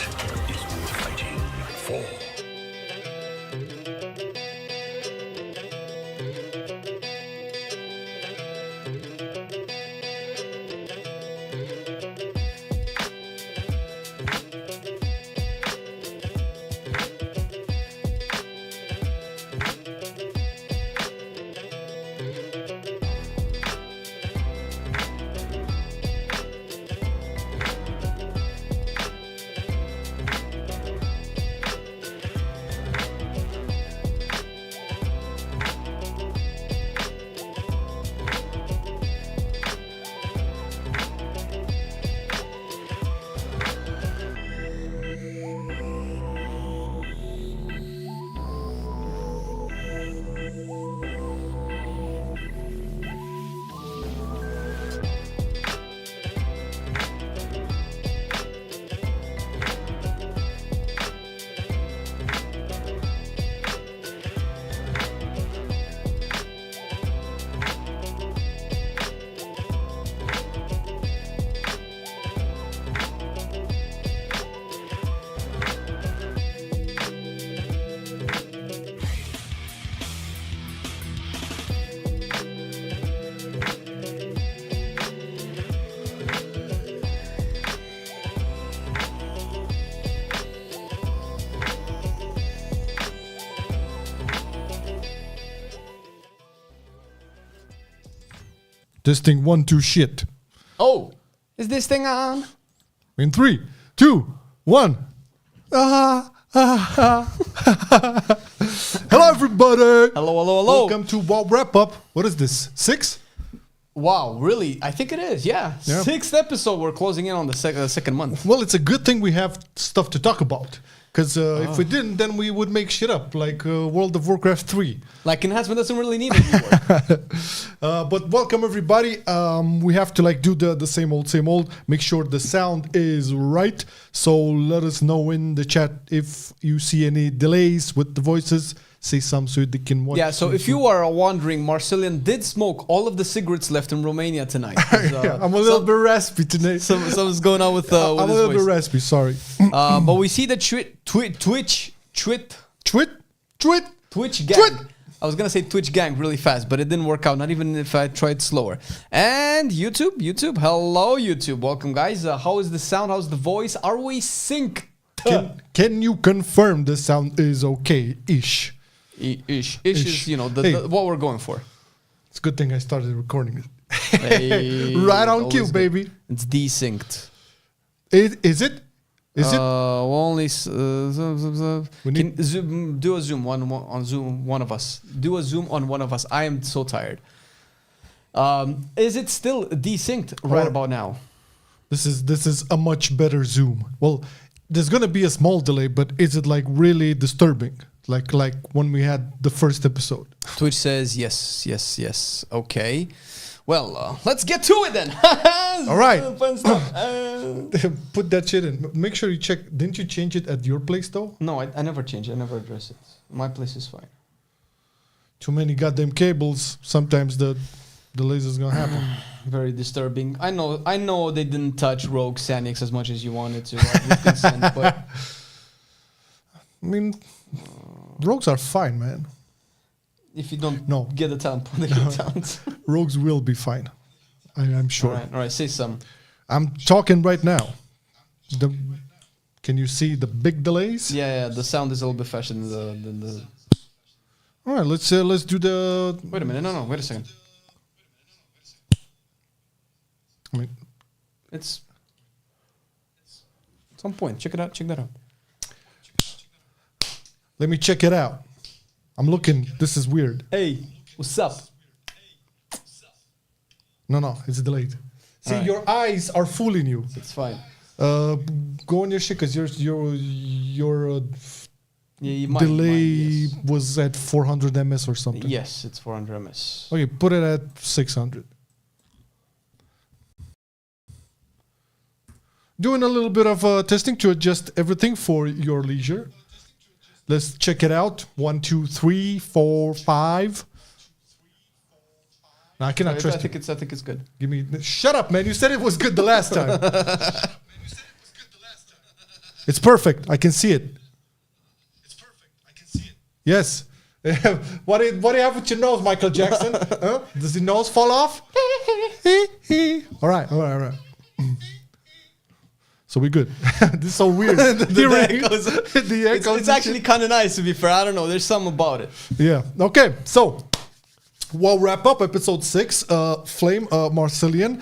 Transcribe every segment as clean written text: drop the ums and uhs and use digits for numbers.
is worth fighting for. This thing 1, 2 shit. Oh, is this thing on? In 3, 2, 1. Hello, everybody. Hello. Welcome to WoW Wrap Up. What is this? 6? Wow, really? I think it is, yeah. Yeah. 6th episode, we're closing in on the second month. Well, it's a good thing we have stuff to talk about. Because if we didn't, then we would make shit up like World of Warcraft 3. Like, enhancement doesn't really need it anymore. But welcome, everybody. We have to do the same old. Make sure the sound is right. So let us know in the chat if you see any delays with the voices. Say some so they can watch. Yeah, so if you are wondering, Marcelian did smoke all of the cigarettes left in Romania tonight. I'm a little bit raspy today. Something's going on with I'm a his little voice. bit raspy, sorry. But we see the Twitch gang. I was gonna say Twitch gang really fast, but it didn't work out. Not even if I tried slower. And YouTube, hello YouTube, welcome guys. How is the sound? How's the voice? Are we synced? Can you confirm the sound is okay-ish? Ish is what we're going for. It's a good thing I started recording it. Hey, right on always cue, good. baby. It's desynced. Is it? Is it? We'll only We need- do a zoom on Zoom. One of us do a zoom on one of us. I am so tired. Is it still desynced right about now? This is a much better zoom. Well, there's gonna be a small delay, but is it really disturbing? Like when we had the first episode. Twitch says yes. Okay. Well, let's get to it then. All right. Fun stuff. Put that shit in. Make sure you check. Didn't you change it at your place though? No, I never change it. I never address it. My place is fine. Too many goddamn cables. Sometimes the laser's gonna happen. Very disturbing. I know they didn't touch Rogue Sanix as much as you wanted to with consent, but I mean, rogues are fine, man. if you don't No. get the talent point, they get talent. Rogues will be fine. I'm sure. All right, say some. I'm talking right now. Can you see the big delays? Yeah, the sound is a little bit faster than the. All right, let's do the. Wait a minute, no, wait a second. I mean, It's on point. Check it out. Check that out. let me check it out. I'm looking. This is weird. Hey, what's up? No, it's delayed. See, All right. your eyes are fooling you. It's fine. Go on your shit because your Yeah, you might. delay Yes. was at 400 ms or something. Yes, it's 400 ms. Okay, put it at 600. Doing a little bit of testing to adjust everything for your leisure. Let's check it out. 1, 2, 3, 4, 5. No, I cannot trust you. I think it's good. Give me. Shut up, man. You said it was good the last time. It's perfect. I can see it. Yes. What do you have with your nose, Michael Jackson? Huh? Does your nose fall off? All right. So we're good. This is so weird. the echoes. It's actually kind of nice, to be fair. I don't know. There's something about it. Yeah. Okay. So we'll wrap up episode 6. Flame, Marcelian.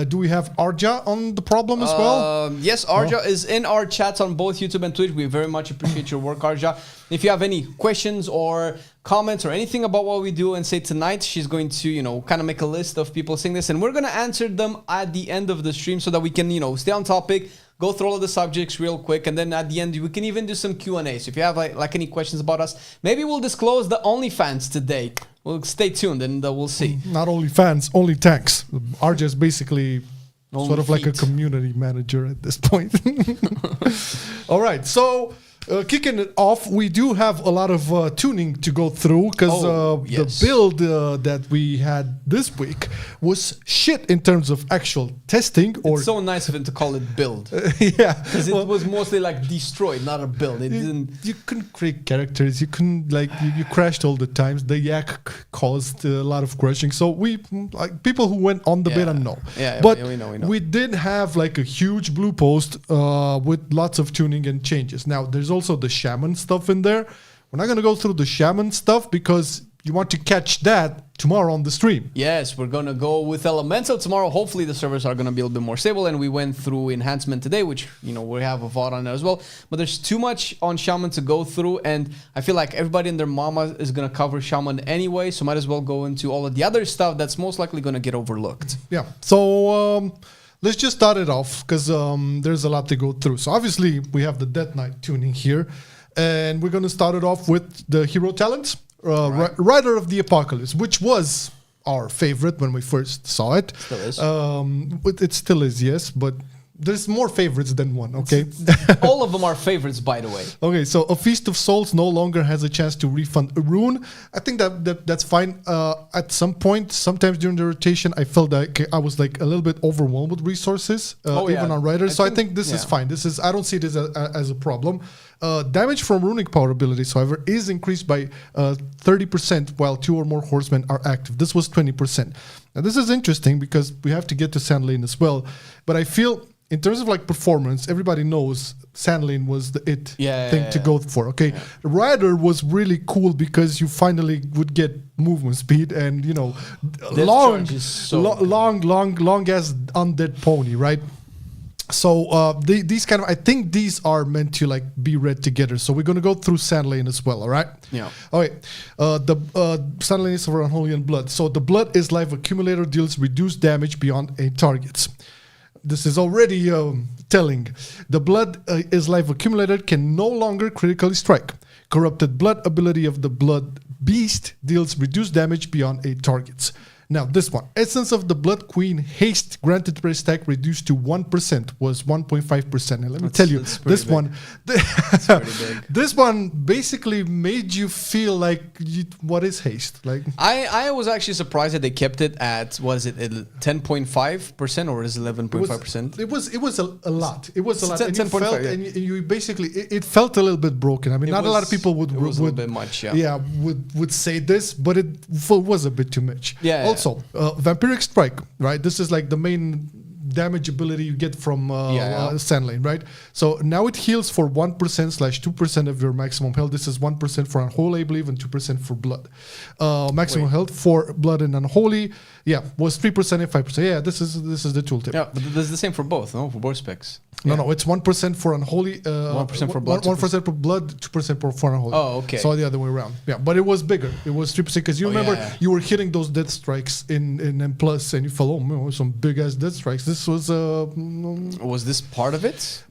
Do we have Arja on the problem as well? Yes, Arja is in our chats on both YouTube and Twitch. We very much appreciate your work, Arja. If you have any questions or comments or anything about what we do and say tonight, she's going to, kind of make a list of people saying this, and we're going to answer them at the end of the stream so that we can, stay on topic, go through all of the subjects real quick, and then at the end we can even do some Q&A. So if you have like any questions about us, maybe we'll disclose the OnlyFans today. Well, stay tuned and we'll see. Not OnlyFans, only tanks. Arja is basically Only sort of like a feet. community manager at this point. All right, so kicking it off, we do have a lot of tuning to go through because yes. the build that we had this week was shit in terms of actual testing. Or It's so nice of him to call it build. yeah, Because it was mostly like destroyed, not a build. It didn't. You couldn't create characters. You couldn't you crashed all the times. The yak caused a lot of crashing. So we people who went on the beta know. Yeah, but we know. we did have like a huge blue post with lots of tuning and changes. Now there's also the shaman stuff in there. We're not going to go through the shaman stuff because you want to catch that tomorrow on the stream. Yes, we're going to go with elemental tomorrow. Hopefully the servers are going to be a little bit more stable, and we went through enhancement today, which we have a VOD on there as well. But there's too much on shaman to go through, and I feel like everybody and their mama is going to cover shaman anyway, so might as well go into all of the other stuff that's most likely going to get overlooked. Yeah. So let's just start it off because there's a lot to go through. So obviously we have the Death Knight tuning here, and we're going to start it off with the hero talents. Rider of the Apocalypse, which was our favorite when we first saw it. Still is. It still is, yes, but there's more favorites than one, okay? All of them are favorites, by the way. Okay, so a Feast of Souls no longer has a chance to refund a rune. I think that's fine. At some point, sometimes during the rotation, I felt like I was like a little bit overwhelmed with resources, even on Riders. So I think this is fine. I don't see this as a problem. Damage from runic power abilities, however, is increased by 30% while 2 or more horsemen are active. This was 20%. Now this is interesting because we have to get to Sand Lane as well. But I feel in terms of like performance, everybody knows Sand Lane was the thing to go for. Okay, Rider was really cool because you finally would get movement speed and long ass undead pony, right? So these kind of, I think these are meant to like be read together. So we're gonna go through Sand Lane as well. All right. Yeah. Okay. The Sand Lane is for Unholy and Blood. So the Blood is life accumulator, deals reduced damage beyond 8 targets. This is already telling. The Blood is life accumulator, can no longer critically strike. Corrupted Blood ability of the Blood Beast deals reduced damage beyond 8 targets. Now this one, Essence of the Blood Queen, haste granted per stack reduced to 1%, was 1.5%. And let me tell you, this one, this one basically made you feel like, what is haste? Like I was actually surprised that they kept it at 10.5% or is 11.5%? It was a lot. It was a lot. 10.5. And you basically it felt a little bit broken. I mean, not a lot of people would a little bit much. Yeah. Would say this, but it was a bit too much. Yeah. Also, Vampiric Strike, right? This is like the main damage ability you get from Sand Lane, right? So now it heals for 1%/2% of your maximum health. This is 1% for Unholy, I believe, and 2% for Blood. Maximum health for Blood and Unholy, was 3% and 5%. Yeah, this is the tooltip. Yeah, but this is the same for both, no? For both specs. No, it's 1% for Unholy. 1% for Blood. 1% for Blood, 2% for Unholy. Oh, okay. So the other way around. Yeah, but it was bigger. It was 3% because you remember you were hitting those death strikes in M+, and you felt, some big ass death strikes. This was Was this part of it?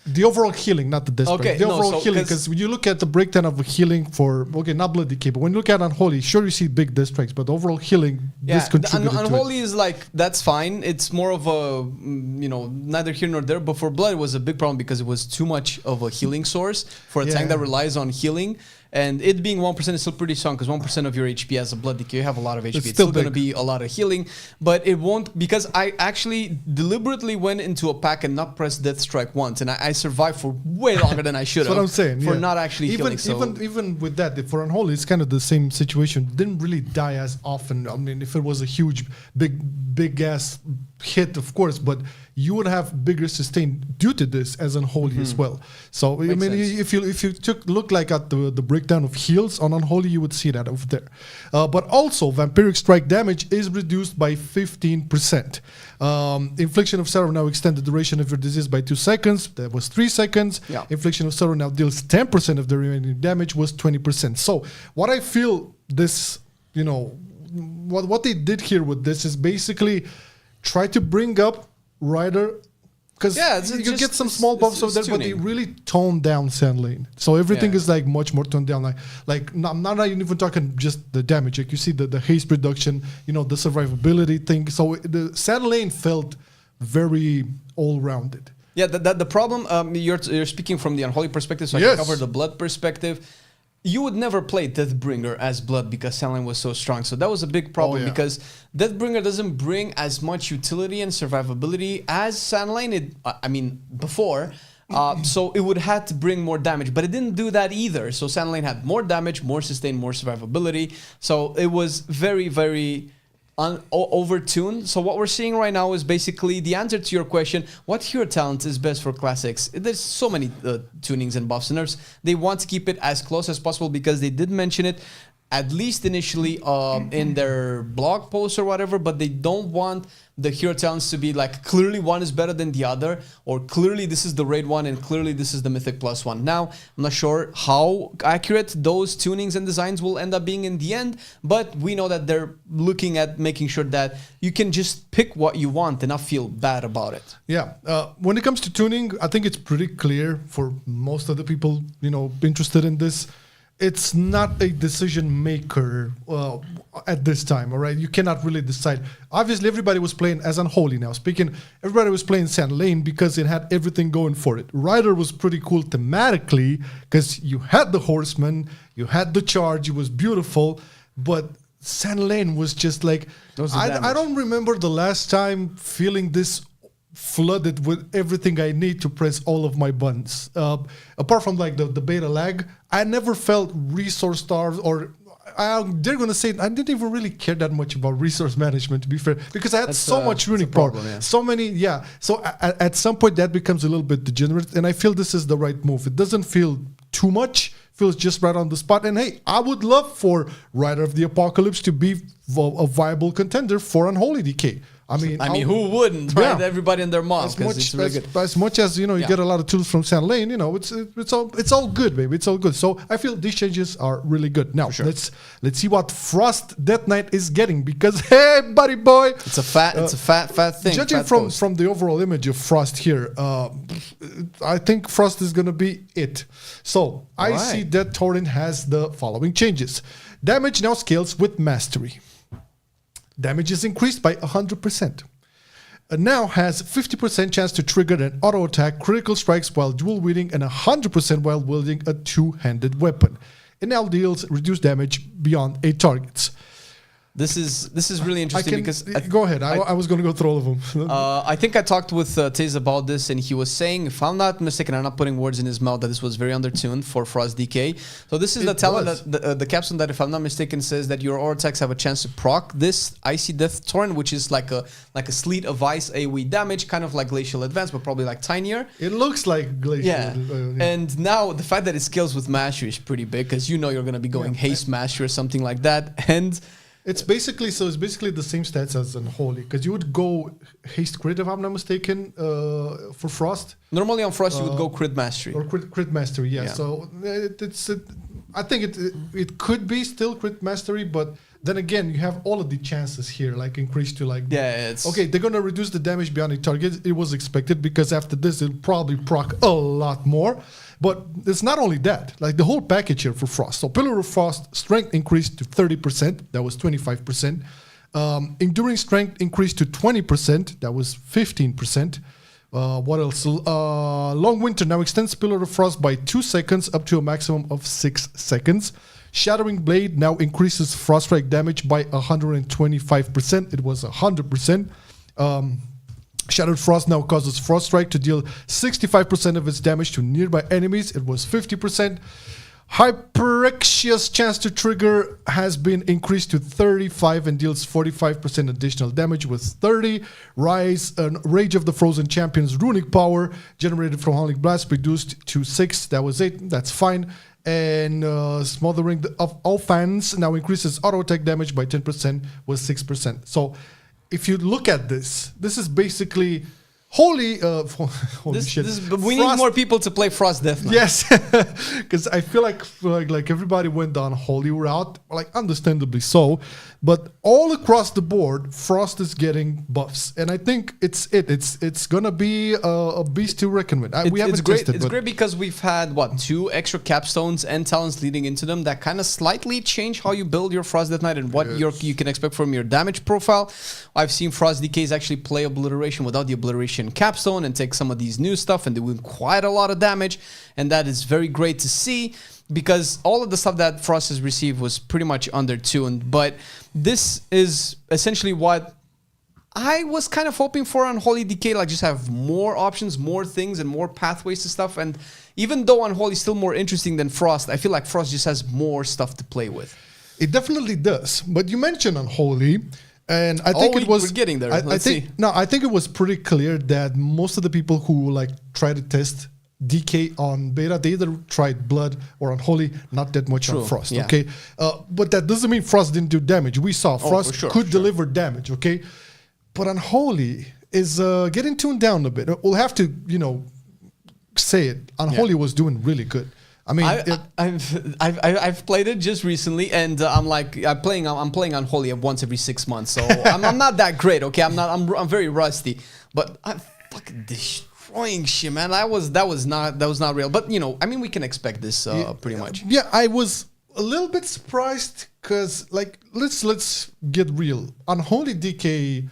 The overall healing, not the death strike. The overall healing, because when you look at the breakdown of healing for not Blood Decay, but when you look at Unholy, sure you see big death strikes, but the overall healing, this contributed to Unholy it. is like, that's fine. It's more of a, neither here nor there, but for Blood it was a big problem because it was too much of a healing source for a tank that relies on healing. And it being 1% is still pretty strong because 1% of your HP as a blood decay, you have a lot of HP. It's still still going to be a lot of healing, but it won't, because I actually deliberately went into a pack and not pressed Death Strike once, and I survived for way longer than I should have. That's what I'm saying. For not actually healing. Even with that, for Unholy, it's kind of the same situation. Didn't really die as often. I mean, if it was a huge, big ass hit, of course, but you would have bigger sustain due to this as Unholy as well. So Makes I mean, sense. if you look like at the breakdown of heals on Unholy, you would see that over there. But also, Vampiric Strike damage is reduced by 15%. Infliction of Sorrow now extends the duration of your disease by 2 seconds. That was 3 seconds. Yeah. Infliction of Sorrow now deals 10% of the remaining damage, was 20%. So what I feel this, what they did here with this is basically try to bring up Rider, because you get some small buffs over there, but they really tone down Sand Lane. So everything is like much more toned down. I'm not even talking just the damage. Like you see the haste reduction, the survivability thing. So the Sand Lane felt very all-rounded. Yeah, the problem, you're speaking from the Unholy perspective, so I can cover the blood perspective. You would never play Deathbringer as blood because Sandlane was so strong. So that was a big problem because Deathbringer doesn't bring as much utility and survivability as Sandlane. Before. So it would have to bring more damage, but it didn't do that either. So Sandlane had more damage, more sustain, more survivability. So it was very, very overtuned. So what we're seeing right now is basically the answer to your question: what hero talent is best for classics? There's so many tunings and buffs and nerfs. They want to keep it as close as possible because they did mention it, at least initially, in their blog post or whatever, but they don't want the hero talents to be like clearly one is better than the other, or clearly this is the raid one and clearly this is the mythic plus one. Now, I'm not sure how accurate those tunings and designs will end up being in the end, but we know that they're looking at making sure that you can just pick what you want and not feel bad about it. Yeah. When it comes to tuning, I think it's pretty clear for most of the people, interested in this. It's not a decision maker at this time, all right? You cannot really decide. Obviously, everybody was playing as Unholy now. Everybody was playing Sand Lane because it had everything going for it. Rider was pretty cool thematically because you had the Horseman, you had the charge, it was beautiful, but Sand Lane was just like... I don't remember the last time feeling this flooded with everything I need to press all of my buttons. Apart from like the beta lag, I never felt resource starved, or they're gonna say I didn't even really care that much about resource management, to be fair, because I had so much runic power, so many. So at some point that becomes a little bit degenerate, and I feel this is the right move. It doesn't feel too much. Feels just right on the spot. And hey, I would love for Rider of the Apocalypse to be a viable contender for Unholy DK. I mean, who wouldn't? Right? Everybody and their mom. As much as you get a lot of tools from Sand Lane, it's all good, baby. It's all good. So I feel these changes are really good. Now let's see what Frost Death Knight is getting, because hey, buddy boy, it's a fat thing. Judging from the overall image of Frost here, I think Frost is gonna be it. So I see that Torrent has the following changes. Damage now scales with mastery. Damage is increased by 100%. It now has 50% chance to trigger an auto attack, critical strikes while dual wielding, and 100% while wielding a two-handed weapon. It now deals reduced damage beyond 8 targets. This is really interesting because go ahead. I was going to go through all of them. I think I talked with Tiz about this, and he was saying, if I'm not mistaken, I'm not putting words in his mouth, that this was very undertuned for Frost DK. So this is the talent that the capstone that, if I'm not mistaken, says that your auto attacks have a chance to proc this Icy Death Torrent, which is like a sleet of ice AoE damage, kind of like Glacial Advance, but probably like tinier. It looks like Glacial. Yeah. And now the fact that it scales with Mastery is pretty big, because you're going to be going Haste Mastery or something like that, and it's basically the same stats as Unholy, because you would go Haste Crit, if I'm not mistaken, for Frost. Normally on Frost you would go Crit Mastery. Or Crit Mastery, yeah. So I think it could be still Crit Mastery, but then again, you have all of the chances here, like increased to like... okay, they're going to reduce the damage beyond a target. It was expected, because after this, it'll probably proc a lot more. But it's not only that, like the whole package here for Frost. So Pillar of Frost strength increased to 30%. That was 25%. Enduring strength increased to 20%. That was 15%. What else? Long Winter now extends Pillar of Frost by 2 seconds up to a maximum of 6 seconds. Shattering Blade now increases Frost Strike damage by 125%. It was 100%. Shattered Frost now causes Frost Strike to deal 65% of its damage to nearby enemies. It was 50%. Hyperexia's chance to trigger has been increased to 35 and deals 45% additional damage with 30. Rise, Rage of the Frozen Champion's runic power generated from Howling Blast reduced to 6. That was it. That's fine. And Smothering of all fans now increases auto attack damage by 10% with 6%. So if you look at this is basically holy shit. We need more people to play Frost Death Knight. Yes, because I feel like everybody went down holy route, like understandably so. But all across the board, Frost is getting buffs, and I think it's gonna be a beast to reckon with. We haven't it's great. tested, It's great because we've had 2 extra capstones and talents leading into them that kind of slightly change how you build your Frost Death Knight and what you can expect from your damage profile. I've seen Frost DKs actually play Obliteration without the Obliteration capstone and take some of these new stuff and doing quite a lot of damage, and that is very great to see because all of the stuff that Frost has received was pretty much undertuned. But this is essentially what I was kind of hoping for on Unholy DK, like just have more options, more things, and more pathways to stuff. And even though Unholy is still more interesting than Frost, I feel like Frost just has more stuff to play with. It definitely does. But you mentioned Unholy, and I think we're getting there. I think it was pretty clear that most of the people who like try to test DK on beta, they either tried Blood or Unholy, not that much on Frost. Yeah. Okay, but that doesn't mean Frost didn't do damage. We saw Frost could deliver damage. Okay, but Unholy is getting tuned down a bit. We'll have to, say it. Unholy was doing really good. I mean, I've played it just recently, and I'm playing Unholy once every 6 months, so I'm not that great. Okay, I'm very rusty, but I'm fucking destroying shit, man. That was not real. But we can expect this pretty much. Yeah, I was a little bit surprised because let's get real. Unholy DK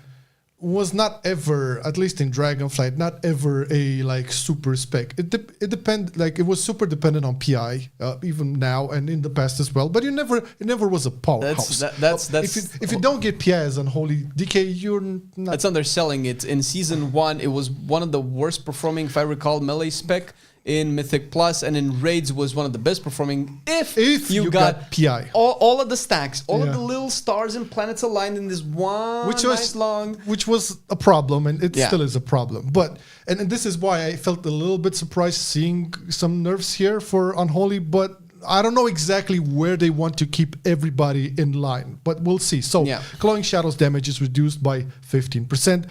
was not ever, at least in Dragonflight, not ever a super spec. It depend, it was super dependent on PI, even now and in the past as well. But it never was a powerhouse. If you don't get PI as Unholy DK, you're not. That's underselling it. In season 1, it was one of the worst performing, if I recall, melee spec in Mythic Plus, and in Raids was one of the best performing if you got PI. All of the stacks, all of the little stars and planets aligned in this one which was a problem, and it still is a problem. But and this is why I felt a little bit surprised seeing some nerfs here for Unholy, but I don't know exactly where they want to keep everybody in line, but we'll see. So, Clawing Shadows damage is reduced by 15%.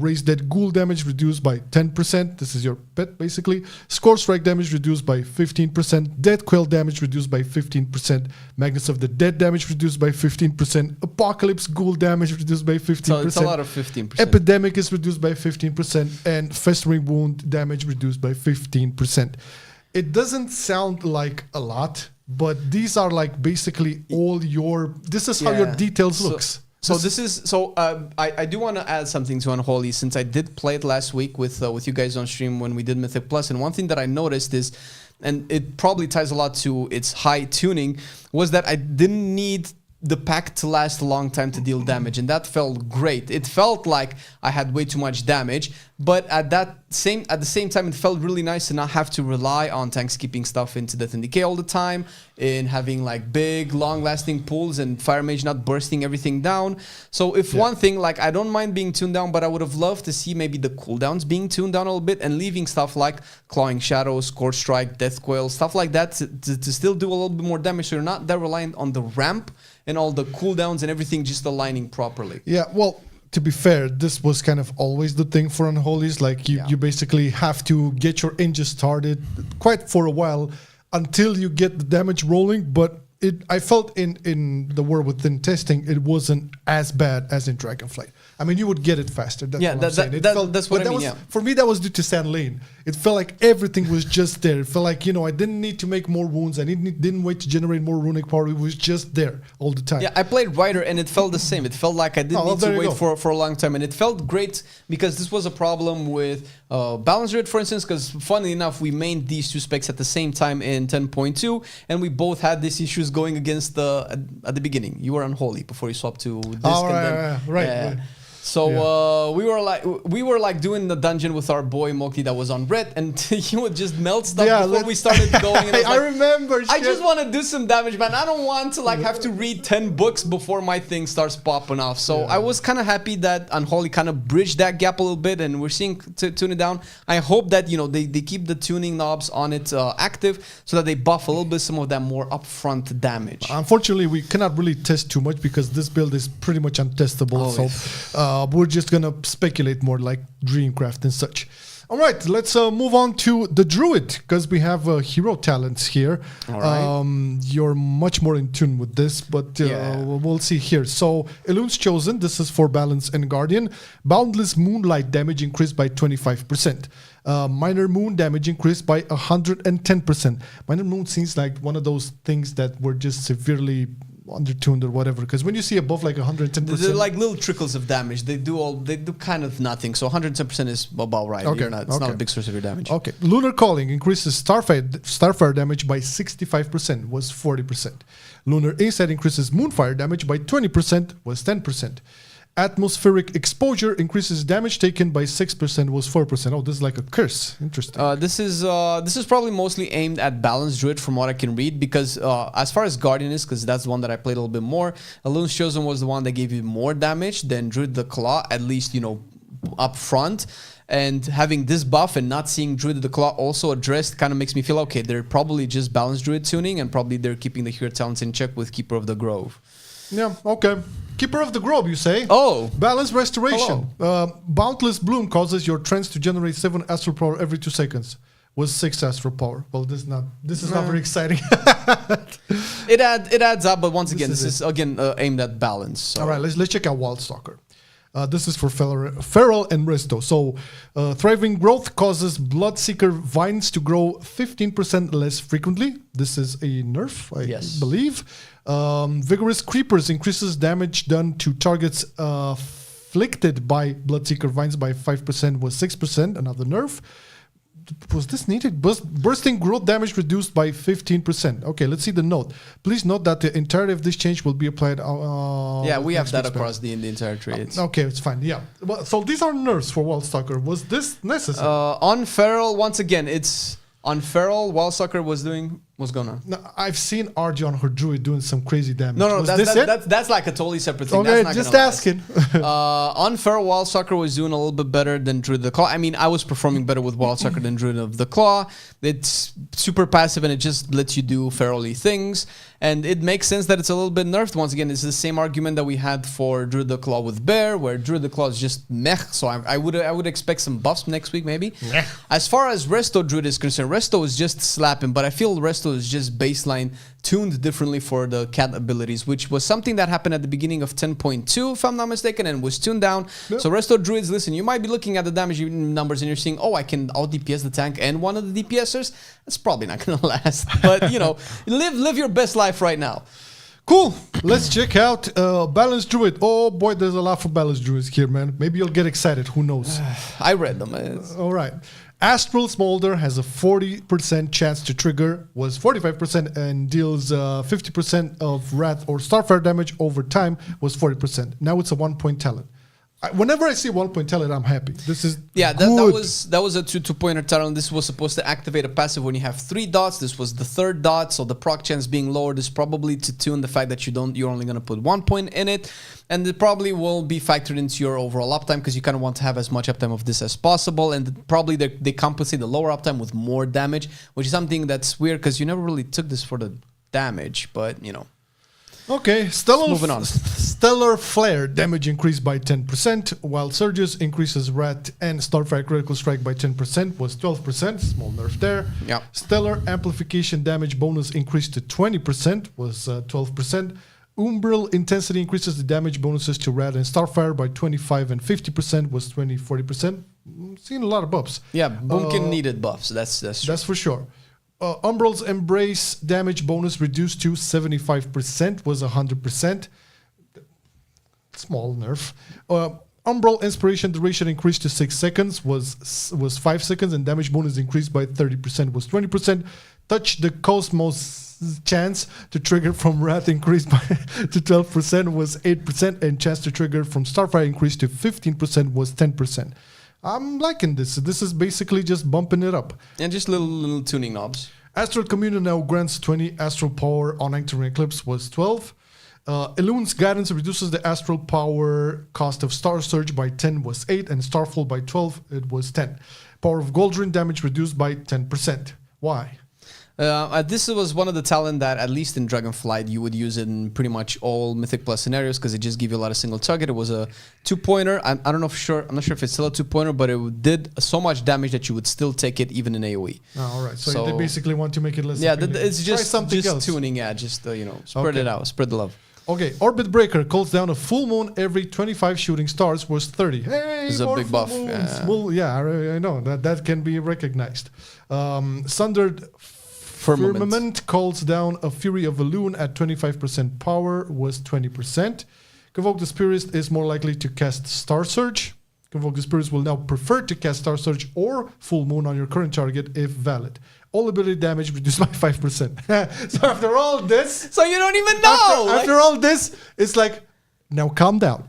Raised Dead Ghoul damage reduced by 10%. This is your pet, basically. Score Strike damage reduced by 15%. Death Quail damage reduced by 15%. Magnus of the Dead damage reduced by 15%. Apocalypse Ghoul damage reduced by 15%. So it's a lot of 15%. Epidemic is reduced by 15%. And Festering Wound damage reduced by 15%. It doesn't sound like a lot, but these are basically all your. This is how your details looks. I do want to add something to Unholy, since I did play it last week with you guys on stream when we did Mythic Plus, and one thing that I noticed is, and it probably ties a lot to its high tuning, was that I didn't need the pack to last a long time to deal damage, and that felt great. It felt like I had way too much damage, but at the same time, it felt really nice to not have to rely on tanks keeping stuff into Death and Decay all the time, in having big, long-lasting pulls, and Fire Mage not bursting everything down. So if one thing, I don't mind being tuned down, but I would have loved to see maybe the cooldowns being tuned down a little bit and leaving stuff like Clawing Shadows, Score Strike, Death Quail, stuff like that to still do a little bit more damage, so you're not that reliant on the ramp and all the cooldowns and everything just aligning properly. Yeah, well, to be fair, this was kind of always the thing for Unholies. You basically have to get your engine started quite for a while until you get the damage rolling. But I felt in the War Within testing, it wasn't as bad as in Dragonflight. I mean, you would get it faster. That's what I'm saying. That's what I mean. For me, that was due to Sand Lane. It felt like everything was just there. It felt like, I didn't need to make more wounds. I didn't wait to generate more runic power. It was just there all the time. Yeah, I played Rider and it felt the same. It felt like I didn't need to wait for a long time. And it felt great because this was a problem with Balance Druid, for instance, because funnily enough, we mained these two specs at the same time in 10.2 and we both had these issues going against at the beginning. You were Unholy before you swapped to Disc. Right. So we were like doing the dungeon with our boy Moki that was on red, and he would just melt stuff before we started going. And I remember. I just want to do some damage, man. I don't want to have to read 10 books before my thing starts popping off. So I was kind of happy that Unholy kind of bridged that gap a little bit, and we're seeing tune it down. I hope that they keep the tuning knobs on it active so that they buff a little bit some of that more upfront damage. Unfortunately, we cannot really test too much because this build is pretty much untestable. We're just gonna speculate more like Dreamcraft and such. All right, let's move on to the Druid because we have hero talents here. All right. You're much more in tune with this, but we'll see here. So, Elun's Chosen, this is for Balance and Guardian. Boundless Moonlight damage increased by 25%. Minor Moon damage increased by 110%. Minor Moon seems like one of those things that were just severely undertuned or whatever, because when you see above like 110%, they're like little trickles of damage. They do kind of nothing. So 110% is about right. Okay. It's not a big source of your damage. Okay. Lunar Calling increases Starfire damage by 65%, was 40%. Lunar Insight increases Moonfire damage by 20%, was 10%. Atmospheric Exposure increases damage taken by 6%, was 4%. Oh, this is like a curse. Interesting. This is probably mostly aimed at Balanced Druid from what I can read, because as far as Guardian is, because that's the one that I played a little bit more, Elun's Chosen was the one that gave you more damage than Druid the Claw, at least, up front. And having this buff and not seeing Druid the Claw also addressed kind of makes me feel, okay, they're probably just Balanced Druid tuning, and probably they're keeping the hero talents in check with Keeper of the Grove. Yeah, okay. Keeper of the Grove, you say? Oh. Balance Restoration. Boundless Bloom causes your trance to generate 7 astral power every 2 seconds. Was 6 astral power. Well, this is not very exciting. It adds up, but once again, this is aimed at balance. So. All right, let's check out Wildstalker. This is for Feral and Resto. So, Thriving Growth causes Bloodseeker vines to grow 15% less frequently. This is a nerf, I believe. Vigorous Creepers increases damage done to targets afflicted by Bloodseeker vines by 5%, was 6%, another nerf. Was this needed? Bursting growth damage reduced by 15%. Okay, let's see the note. Please note that the entirety of this change will be applied. We have that across the entire tree. Okay, it's fine. Yeah. Well, so these are nerfs for Wildstalker. Was this necessary? On Feral, once again, it's on Feral. Wildstalker was gonna. No, I've seen RG on her Druid doing some crazy damage. No, that's like a totally separate thing. Okay, that's not just asking. On Feral, Wildstalker was doing a little bit better than Druid of the Claw. I mean, I was performing better with Wildstalker than Druid of the Claw. It's super passive and it just lets you do Feral-y things. And it makes sense that it's a little bit nerfed. Once again, it's the same argument that we had for Druid of the Claw with Bear, where Druid of the Claw is just meh. So I would expect some buffs next week, maybe. Meh. As far as Resto Druid is concerned, Resto is just slapping, but I feel Resto is just baseline tuned differently for the cat abilities, which was something that happened at the beginning of 10.2, if I'm not mistaken, and was tuned down. Yep. So Resto Druids, listen, you might be looking at the damage numbers and you're seeing, oh, I can out DPS the tank and one of the DPSers. That's probably not gonna last. But live your best life right now. Cool. Let's check out Balanced Druid. Oh boy, there's a lot for Balanced Druids here, man. Maybe you'll get excited. Who knows? I read them. All right. Astral Smolder has a 40% chance to trigger, was 45%, and deals 50% of Wrath or Starfire damage over time, was 40%. Now it's a 1-point talent. Whenever I see 1-point talent, I'm happy. This is that was a 2-pointer talent. This was supposed to activate a passive when you have 3 dots. This was the 3rd dot, so the proc chance being lowered is probably to tune the fact that you're only going to put 1 point in it, and it probably will be factored into your overall uptime because you kind of want to have as much uptime of this as possible, and probably they compensate the lower uptime with more damage, which is something that's weird because you never really took this for the damage, but Okay, moving on. Stellar Flare damage increased by 10%, while Surges increases Wrath and Starfire critical strike by 10%, was 12%, small nerf there. Yeah. Stellar Amplification damage bonus increased to 20%, was 12%. Umbral Intensity increases the damage bonuses to Wrath and Starfire by 25 and 50%, was 40%. seen a lot of buffs. Yeah, Boomkin needed buffs. That's true. That's for sure. Umbral's Embrace damage bonus reduced to 75%, was 100%. Small nerf. Umbral Inspiration duration increased to 6 seconds, was 5 seconds, and damage bonus increased by 30%, was 20%. Touch the Cosmos chance to trigger from Wrath increased by to 12%, was 8%, and chance to trigger from Starfire increased to 15%, was 10%. I'm liking this. This is basically just bumping it up. And just little tuning knobs. Astral Communion now grants 20 astral power on entering Eclipse, was 12. Elune's Guidance reduces the astral power cost of Star Surge by 10, was 8, and Starfall by 12, it was 10. Power of Goldrin damage reduced by 10%. Why? This was one of the talent that, at least in Dragonflight, you would use in pretty much all Mythic Plus scenarios because it just gives you a lot of single target. It was a 2-pointer. I'm not sure if it's still a 2-pointer, but it did so much damage that you would still take it even in AoE. Oh, all right. So they basically want to make it less. Yeah, appealing. it's just something else. tuning. Yeah, just spread it out, spread the love. Okay, Orbit Breaker calls down a full moon every 25 shooting stars, was 30. Hey, it's a big buff. Yeah. Well, yeah, I know that can be recognized. Sundered Firmament calls down a Fury of Elune at 25% power, was 20%. Convoke the Spirit is more likely to cast Star Surge. Convoke the Spirit will now prefer to cast Star Surge or Full Moon on your current target if valid. All ability damage reduced by 5%. So after all this... So you don't even know! After all this, it's like, now calm down.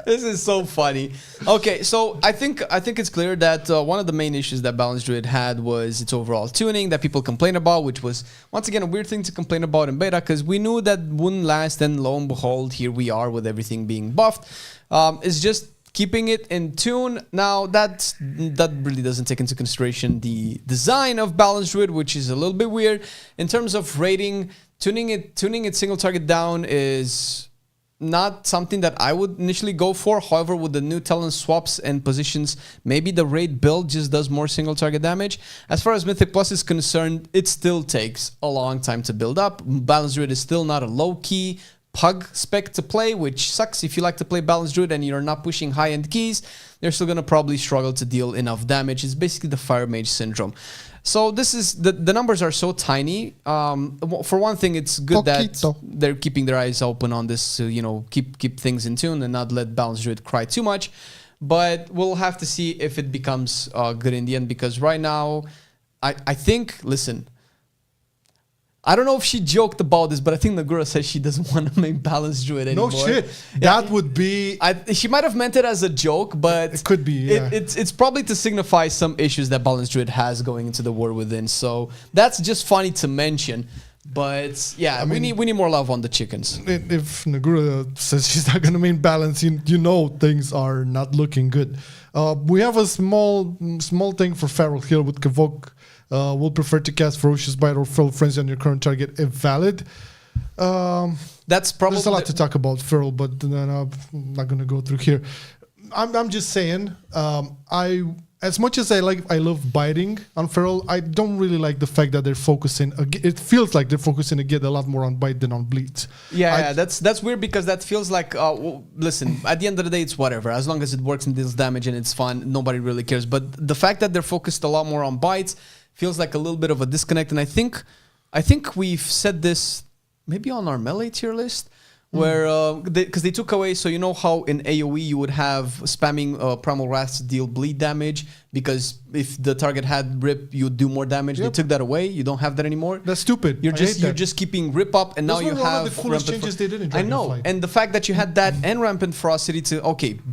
This is so funny. Okay, so I think it's clear that one of the main issues that Balanced Druid had was its overall tuning that people complain about, which was, once again, a weird thing to complain about in beta, because we knew that wouldn't last, and lo and behold, here we are with everything being buffed. It's just keeping it in tune. Now, that really doesn't take into consideration the design of Balanced Druid, which is a little bit weird. In terms of rating, tuning it single target down is not something that I would initially go for. However, with the new talent swaps and positions, maybe the raid build just does more single target damage. As far as Mythic Plus is concerned, it still takes a long time to build up. Balanced Druid is still not a low-key pug spec to play, which sucks. If you like to play Balanced Druid and you're not pushing high-end keys, you're still going to probably struggle to deal enough damage. It's basically the Fire Mage syndrome. So this is the numbers are so tiny. For one thing, it's good that they're keeping their eyes open on this to keep things in tune and not let Balanced Druid cry too much. But we'll have to see if it becomes good in the end, because right now, I think, listen, I don't know if she joked about this, but I think Nagura says she doesn't want to make Balanced Druid anymore. No shit. That would be... she might have meant it as a joke, but... It could be, yeah. It's probably to signify some issues that Balanced Druid has going into the war within. So that's just funny to mention. But yeah, we need more love on the chickens. If Nagura says she's not going to main balance, things are not looking good. We have a small thing for Feral here with Convoke. Will prefer to cast Ferocious Bite or Feral Frenzy on your current target if valid. That's probably... There's a lot to talk about Feral, but I'm not going to go through here. I'm just saying, as much as I love biting on Feral, I don't really like the fact that they're focusing. It feels like they're focusing again a lot more on bite than on bleeds. Yeah, that's weird, because that feels like, listen, at the end of the day, it's whatever. As long as it works and deals damage and it's fun, nobody really cares. But the fact that they're focused a lot more on bites feels like a little bit of a disconnect. And I think we've said this maybe on our melee tier list, where because they took away, so you know how in AoE you would have spamming Primal Wrath to deal bleed damage, because if the target had rip, you'd do more damage. Yep. They took that away. You don't have that anymore. That's stupid. You're just keeping rip up, and now you have one of the coolest changes they did in Dragonflight. I know, and the fact that you had that and Rampant Ferocity to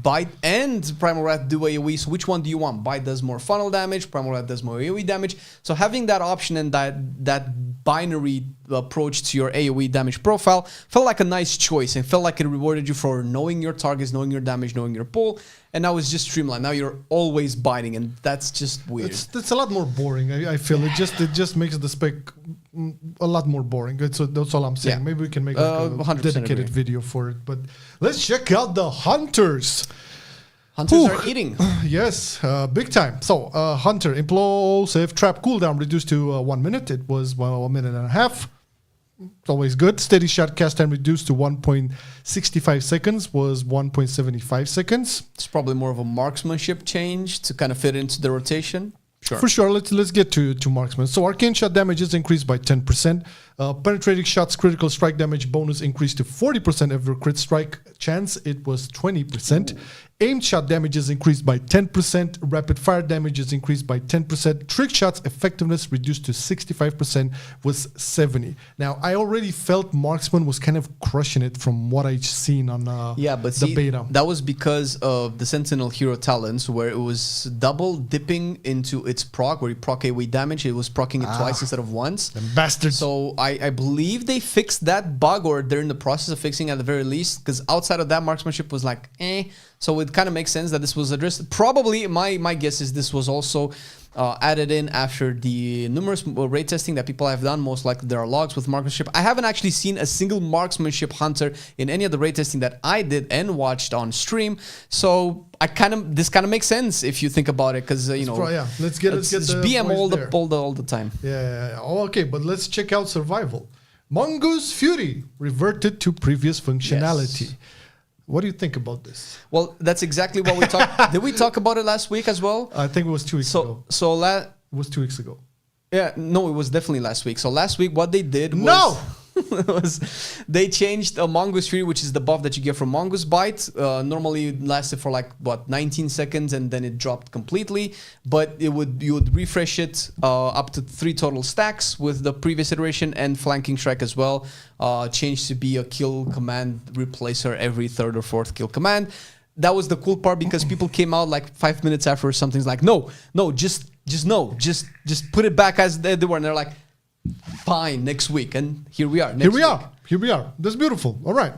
bite and Primal Wrath do AoE. So which one do you want? Bite does more funnel damage. Primal Wrath does more AoE damage. So having that option and that binary approach to your AoE damage profile felt like a nice choice, and felt like it rewarded you for knowing your targets, knowing your damage, knowing your pull. And now it's just streamlined. Now you're always biting, and that's just weird. It's a lot more boring. I feel it just makes the spec a lot more boring. That's all I'm saying. Yeah. Maybe we can make a dedicated video for it. But let's check out the Hunters. Hunters are eating. Yes, big time. So Hunter, Implosive Trap cooldown reduced to 1 minute. It was 1.5 minutes. It's always good. Steady shot cast time reduced to 1.65 seconds was 1.75 seconds. It's probably more of a marksmanship change to kind of fit into the rotation. Sure. For sure, let's get to marksman. So arcane shot damage is increased by 10%. Penetrating shots critical strike damage bonus increased to 40% every crit strike chance. It was 20%. Ooh. Aimed shot damage is increased by 10%. Rapid fire damage is increased by 10%. Trick shots effectiveness reduced to 65% was 70. Now, I already felt marksman was kind of crushing it from what I've seen on the beta. That was because of the Sentinel hero talents, where it was double dipping into its proc, where you proc AoE damage. It was procking it twice instead of once. Them bastards. So I believe they fixed that bug, or they're in the process of fixing at the very least, because outside of that, marksmanship was like, eh. So it kind of makes sense that this was addressed. Probably, my guess is this was also added in after the numerous raid testing that people have done. Most likely there are logs with marksmanship. I haven't actually seen a single marksmanship hunter in any of the raid testing that I did and watched on stream. So this kind of makes sense if you think about it, because let's get the BM all the time. Yeah. Okay, but let's check out survival. Mongoose Fury reverted to previous functionality. Yes. What do you think about this? Well, that's exactly what we talked. Did we talk about it last week as well? I think it was 2 weeks ago. It was 2 weeks ago. Yeah, no, it was definitely last week. So last week, what they did was they changed a Mongoose Fury, which is the buff that you get from Mongoose Bite. Normally it lasted for 19 seconds, and then it dropped completely. But you would refresh it up to 3 total stacks with the previous iteration, and flanking strike as well. Changed to be a kill command replacer every 3rd or 4th kill command. That was the cool part, because people came out 5 minutes after or something's like, no, just put it back as they were, and they're like, fine, next week. And here we are. Here we are. That's beautiful. All right.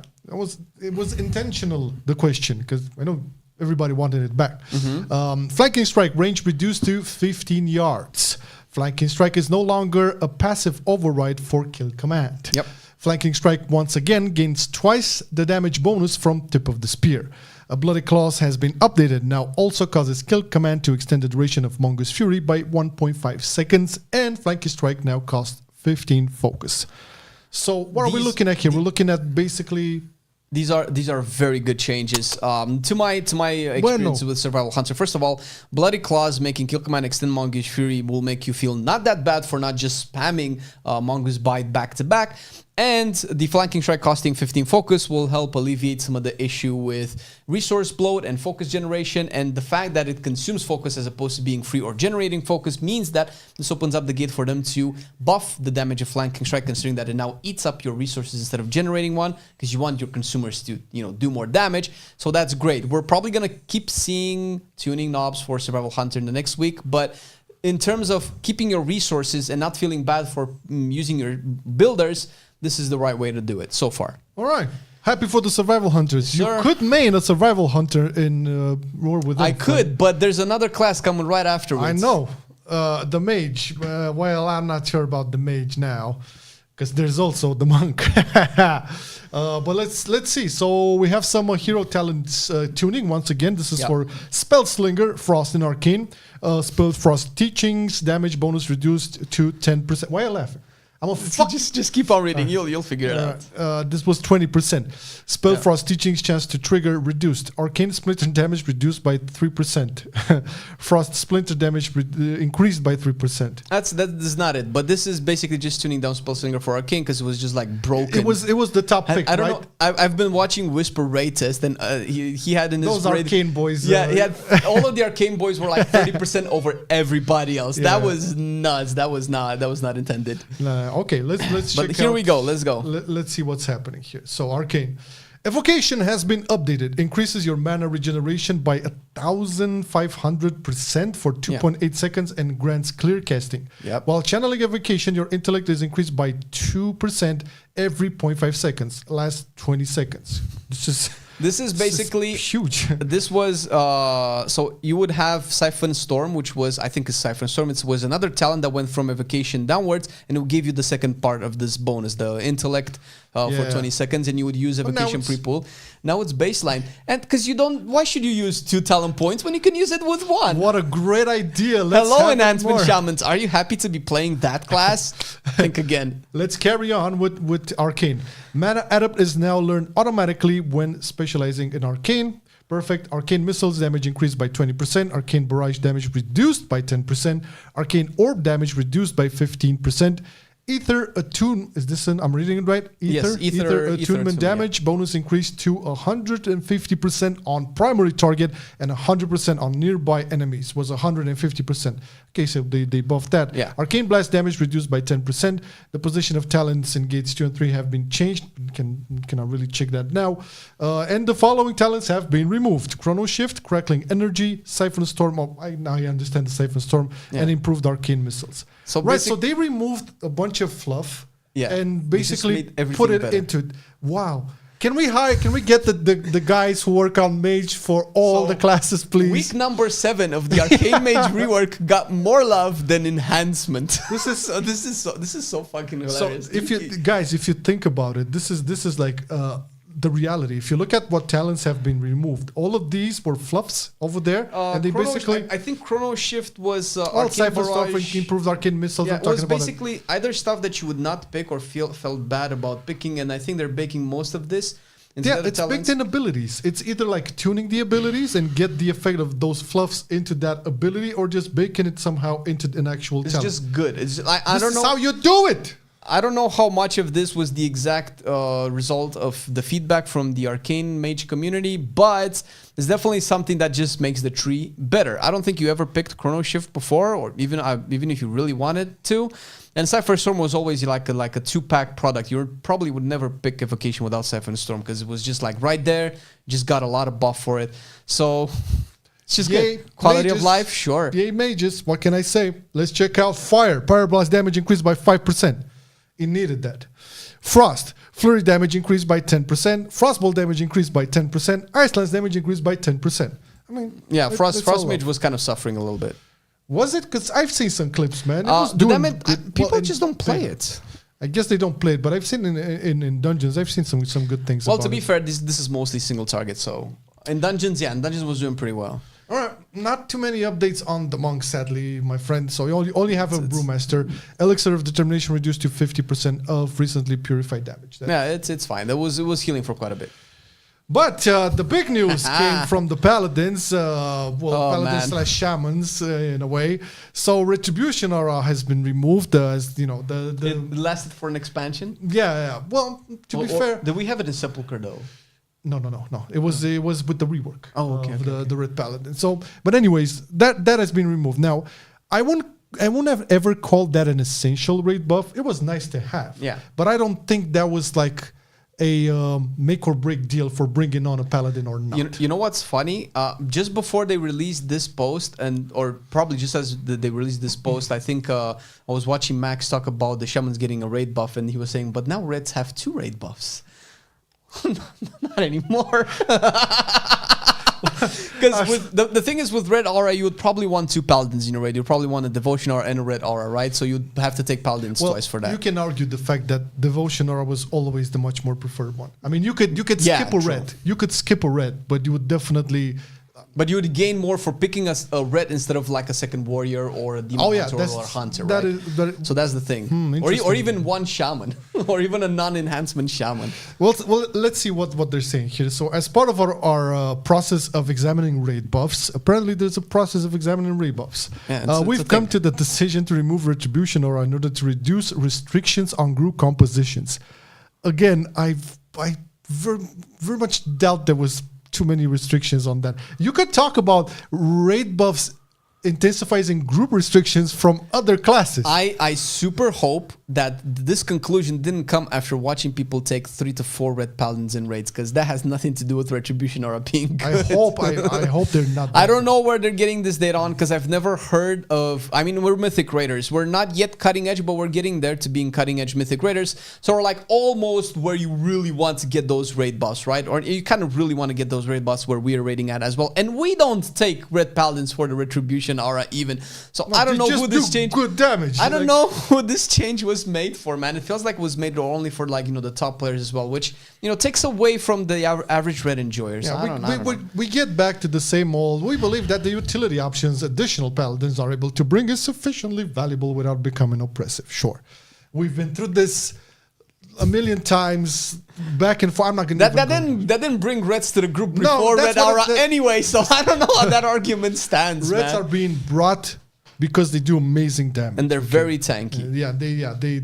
It was intentional, the question, because I know everybody wanted it back. Mm-hmm. Flanking strike range reduced to 15 yards. Flanking strike is no longer a passive override for kill command. Yep. Flanking strike once again gains twice the damage bonus from tip of the spear. A Bloody Claws has been updated, now also causes kill command to extend the duration of Mongoose Fury by 1.5 seconds, and Flanking Strike now costs 15 focus. So what are we looking at here? We're looking at basically... These are very good changes. To my experience with Survival Hunter, first of all, Bloody Claws making kill command extend Mongoose Fury will make you feel not that bad for not just spamming Mongoose Bite back to back. And the flanking strike costing 15 focus will help alleviate some of the issue with resource bloat and focus generation. And the fact that it consumes focus as opposed to being free or generating focus means that this opens up the gate for them to buff the damage of flanking strike, considering that it now eats up your resources instead of generating one, because you want your consumers to do more damage. So that's great. We're probably going to keep seeing tuning knobs for Survival Hunter in the next week, but in terms of keeping your resources and not feeling bad for using your builders, this is the right way to do it so far. All right. Happy for the Survival Hunters. Sure. You could main a Survival Hunter in War Within. I could, but there's another class coming right afterwards. I know. The Mage. Well, I'm not sure about the Mage now, because there's also the Monk. But let's see. So we have some hero talents tuning once again. This is for Spellslinger, Frost and Arcane. Spell Frost Teachings, damage bonus reduced to 10%. Why are you laughing? I'm a just keep on reading. You'll figure it out. This was 20%. Spell Frost Teachings chance to trigger reduced. Arcane Splinter damage reduced by 3%. Frost Splinter damage increased by 3%. That's not it. But this is basically just tuning down Spellslinger for Arcane, because it was just broken. It was the top pick. I don't know. I've been watching Whisper raid test, and he had in his those Arcane boys. Yeah, he had all of the Arcane boys were 30% over everybody else. Yeah. That was nuts. That was not intended. Okay, let's check. But here we go. Let's go. Let's see what's happening here. So Arcane. Evocation has been updated. Increases your mana regeneration by 1,500% for 2.8 seconds and grants clear casting. Yep. While channeling Evocation, your intellect is increased by 2% every 0.5 seconds. Last 20 seconds. This is This is basically huge. This was so you would have Siphon Storm, which was I think a Siphon Storm. It was another talent that went from evocation downwards, and it would give you the second part of this bonus, the intellect for 20 seconds, and you would use evocation pre-pull. Now it's baseline, and because you don't, why should you use 2 talent points when you can use it with 1? What a great idea! Let's Hello, have enhancement more. shamans. Are you happy to be playing that class? Think again. Let's carry on with Arcane. Mana Adept is now learned automatically when specializing in Arcane. Perfect. Arcane Missiles damage increased by 20%. Arcane Barrage damage reduced by 10%. Arcane Orb damage reduced by 15%. Ether Attune, is this I'm reading it right? Yes, Ether Attunement damage bonus increased to 150% on primary target and 100% on nearby enemies. Was 150%. Okay, so they buffed that. Yeah. Arcane Blast damage reduced by 10%. The position of talents in gates 2 and 3 have been changed. Cannot really check that now. And the following talents have been removed: Chrono Shift, Crackling Energy, Siphon Storm. Now I understand the Siphon Storm, and improved Arcane Missiles. So so they removed a bunch of fluff and They just basically made put it everything better. into it. Wow. Can we get the guys who work on Mage for all the classes, please? Week number 7 of the Arcane Mage rework got more love than enhancement. This is so fucking hilarious. So if you think about it, this is like the reality. If you look at what talents have been removed, all of these were fluffs over there, and they basically. I think Chrono Shift was all Arcane Cypher stuff, Barrage. improved Arcane Missiles. Yeah, I'm it was talking about basically either stuff that you would not pick or felt bad about picking, and I think they're baking most of this. Yeah, it's baked in abilities. It's either like tuning the abilities and get the effect of those fluffs into that ability, or just baking it somehow into an actual talent. It's just good. It's I This don't is know how you do it. I don't know how much of this was the exact result of the feedback from the Arcane Mage community, but it's definitely something that just makes the tree better. I don't think you ever picked Chrono Shift before, or even if you really wanted to. And Siphon Storm was always like a 2-pack product. You probably would never pick Evocation without Siphon Storm because it was just like right there. Just got a lot of buff for it. So it's just good. Quality of life, sure. Yay, Mages. What can I say? Let's check out Fire. Fire Blast damage increased by 5%. It needed that. Frost. Flurry damage increased by 10%. Frostbolt damage increased by 10%. Ice Lance damage increased by 10%. I mean, yeah, Frost Mage was kind of suffering a little bit. Was it? Because I've seen some clips, man. It was doing good. People just don't play it. I guess they don't play it, but I've seen in dungeons. I've seen some good things. Well, to be fair, this is mostly single target. So in dungeons, was doing pretty well. All right, not too many updates on the monk, sadly, my friend. So you only have a Brewmaster. Elixir of Determination reduced to 50% of recently purified damage. It's fine. It was healing for quite a bit. But the big news came from the Paladins, Paladins / Shamans in a way. So Retribution Aura has been removed, as you know. It lasted for an expansion. Yeah. Well, to be fair, did we have it in Sepulchre though? No. It was with the rework. Of the Red Paladin. So, but anyways, that has been removed. Now, I won't have ever called that an essential raid buff. It was nice to have. Yeah. But I don't think that was like a make or break deal for bringing on a Paladin or not. You know what's funny? Just before they released this post, or probably just as they released this post, I think I was watching Max talk about the Shamans getting a raid buff, and he was saying, but now Reds have 2 raid buffs. Not anymore. Because the thing is, with Red Aura, you would probably want 2 Paladins in your raid. You'd probably want a Devotion Aura and a Red Aura, right? So you'd have to take Paladins twice for that. You can argue the fact that Devotion Aura was always the much more preferred one. I mean, you could skip a red. You could skip a red, but you would definitely... But you would gain more for picking a red instead of like a second warrior or a demon hunter or a hunter, right? So that's the thing. Or even one shaman, or even a non-enhancement shaman. Well, let's see what they're saying here. So as part of our process of examining raid buffs, apparently there's a process of examining raid buffs. Yeah, we've come to the decision to remove Retribution Aura in order to reduce restrictions on group compositions. Again, I very much doubt there was too many restrictions on that. You could talk about raid buffs intensifying group restrictions from other classes. I super hope that this conclusion didn't come after watching people take 3 to 4 red paladins in raids, because that has nothing to do with Retribution or being good. I hope they're not. I don't know where they're getting this data on, because I've never heard of. I mean, we're Mythic Raiders. We're not yet cutting edge, but we're getting there to being cutting edge Mythic Raiders. So we're like almost where you really want to get those raid buffs, right? Or you kind of really want to get those raid buffs where we are raiding at as well. And we don't take red paladins for the Retribution aura even. So I don't know who this change. Good damage. I don't know who this change was made for, man. It feels like it was made only for, like, the top players as well, which takes away from the average red enjoyers. Yeah, we get back to the same old. We believe that the utility options additional paladins are able to bring is sufficiently valuable without becoming oppressive. Sure, we've been through this a million times back and forth. I'm not going to. That didn't bring reds to the group before red aura anyway. So I don't know how that argument stands. Reds are being brought because they do amazing damage and they're very tanky.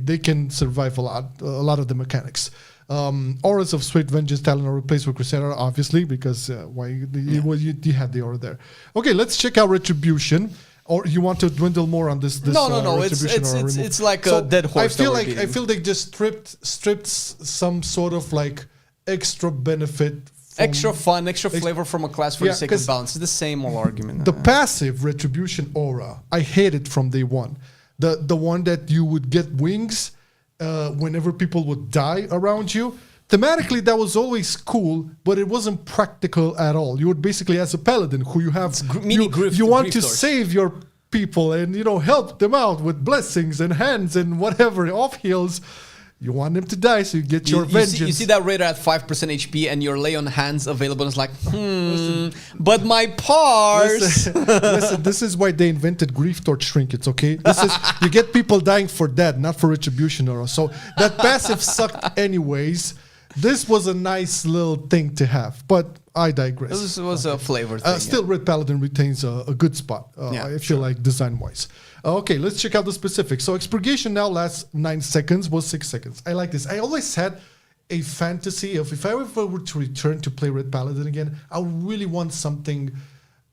They can survive a lot of the mechanics. Auras of Swift Vengeance Talon are replaced with Crusader, obviously, because you had the aura there. Okay, let's check out Retribution. Or you want to dwindle more on this? No. It's like a dead horse. I feel they just stripped some sort of like extra benefit. Extra fun, extra flavor from a class for the sake of balance. It's the same old argument. The passive Retribution aura, I hate it from day one. The one that you would get wings whenever people would die around you. Thematically, that was always cool, but it wasn't practical at all. You would basically, as a paladin, who you have, you want to save your people and help them out with blessings and hands and whatever off heals. You want them to die, so you get your vengeance. You see that raider at 5% HP and your lay on hands available. It's like, but my parse. Listen, this is why they invented Grief Torch Trinkets, okay? This is, you get people dying for that, not for Retribution aura. So that passive sucked anyways. This was a nice little thing to have, but I digress. This was a flavor thing. Still, Red Paladin retains a good spot, I feel like, design-wise. Okay, let's check out the specifics. So Expurgation now lasts 9 seconds, was 6 seconds. I like this. I always had a fantasy of if I ever were to return to play Red Paladin again, I really want something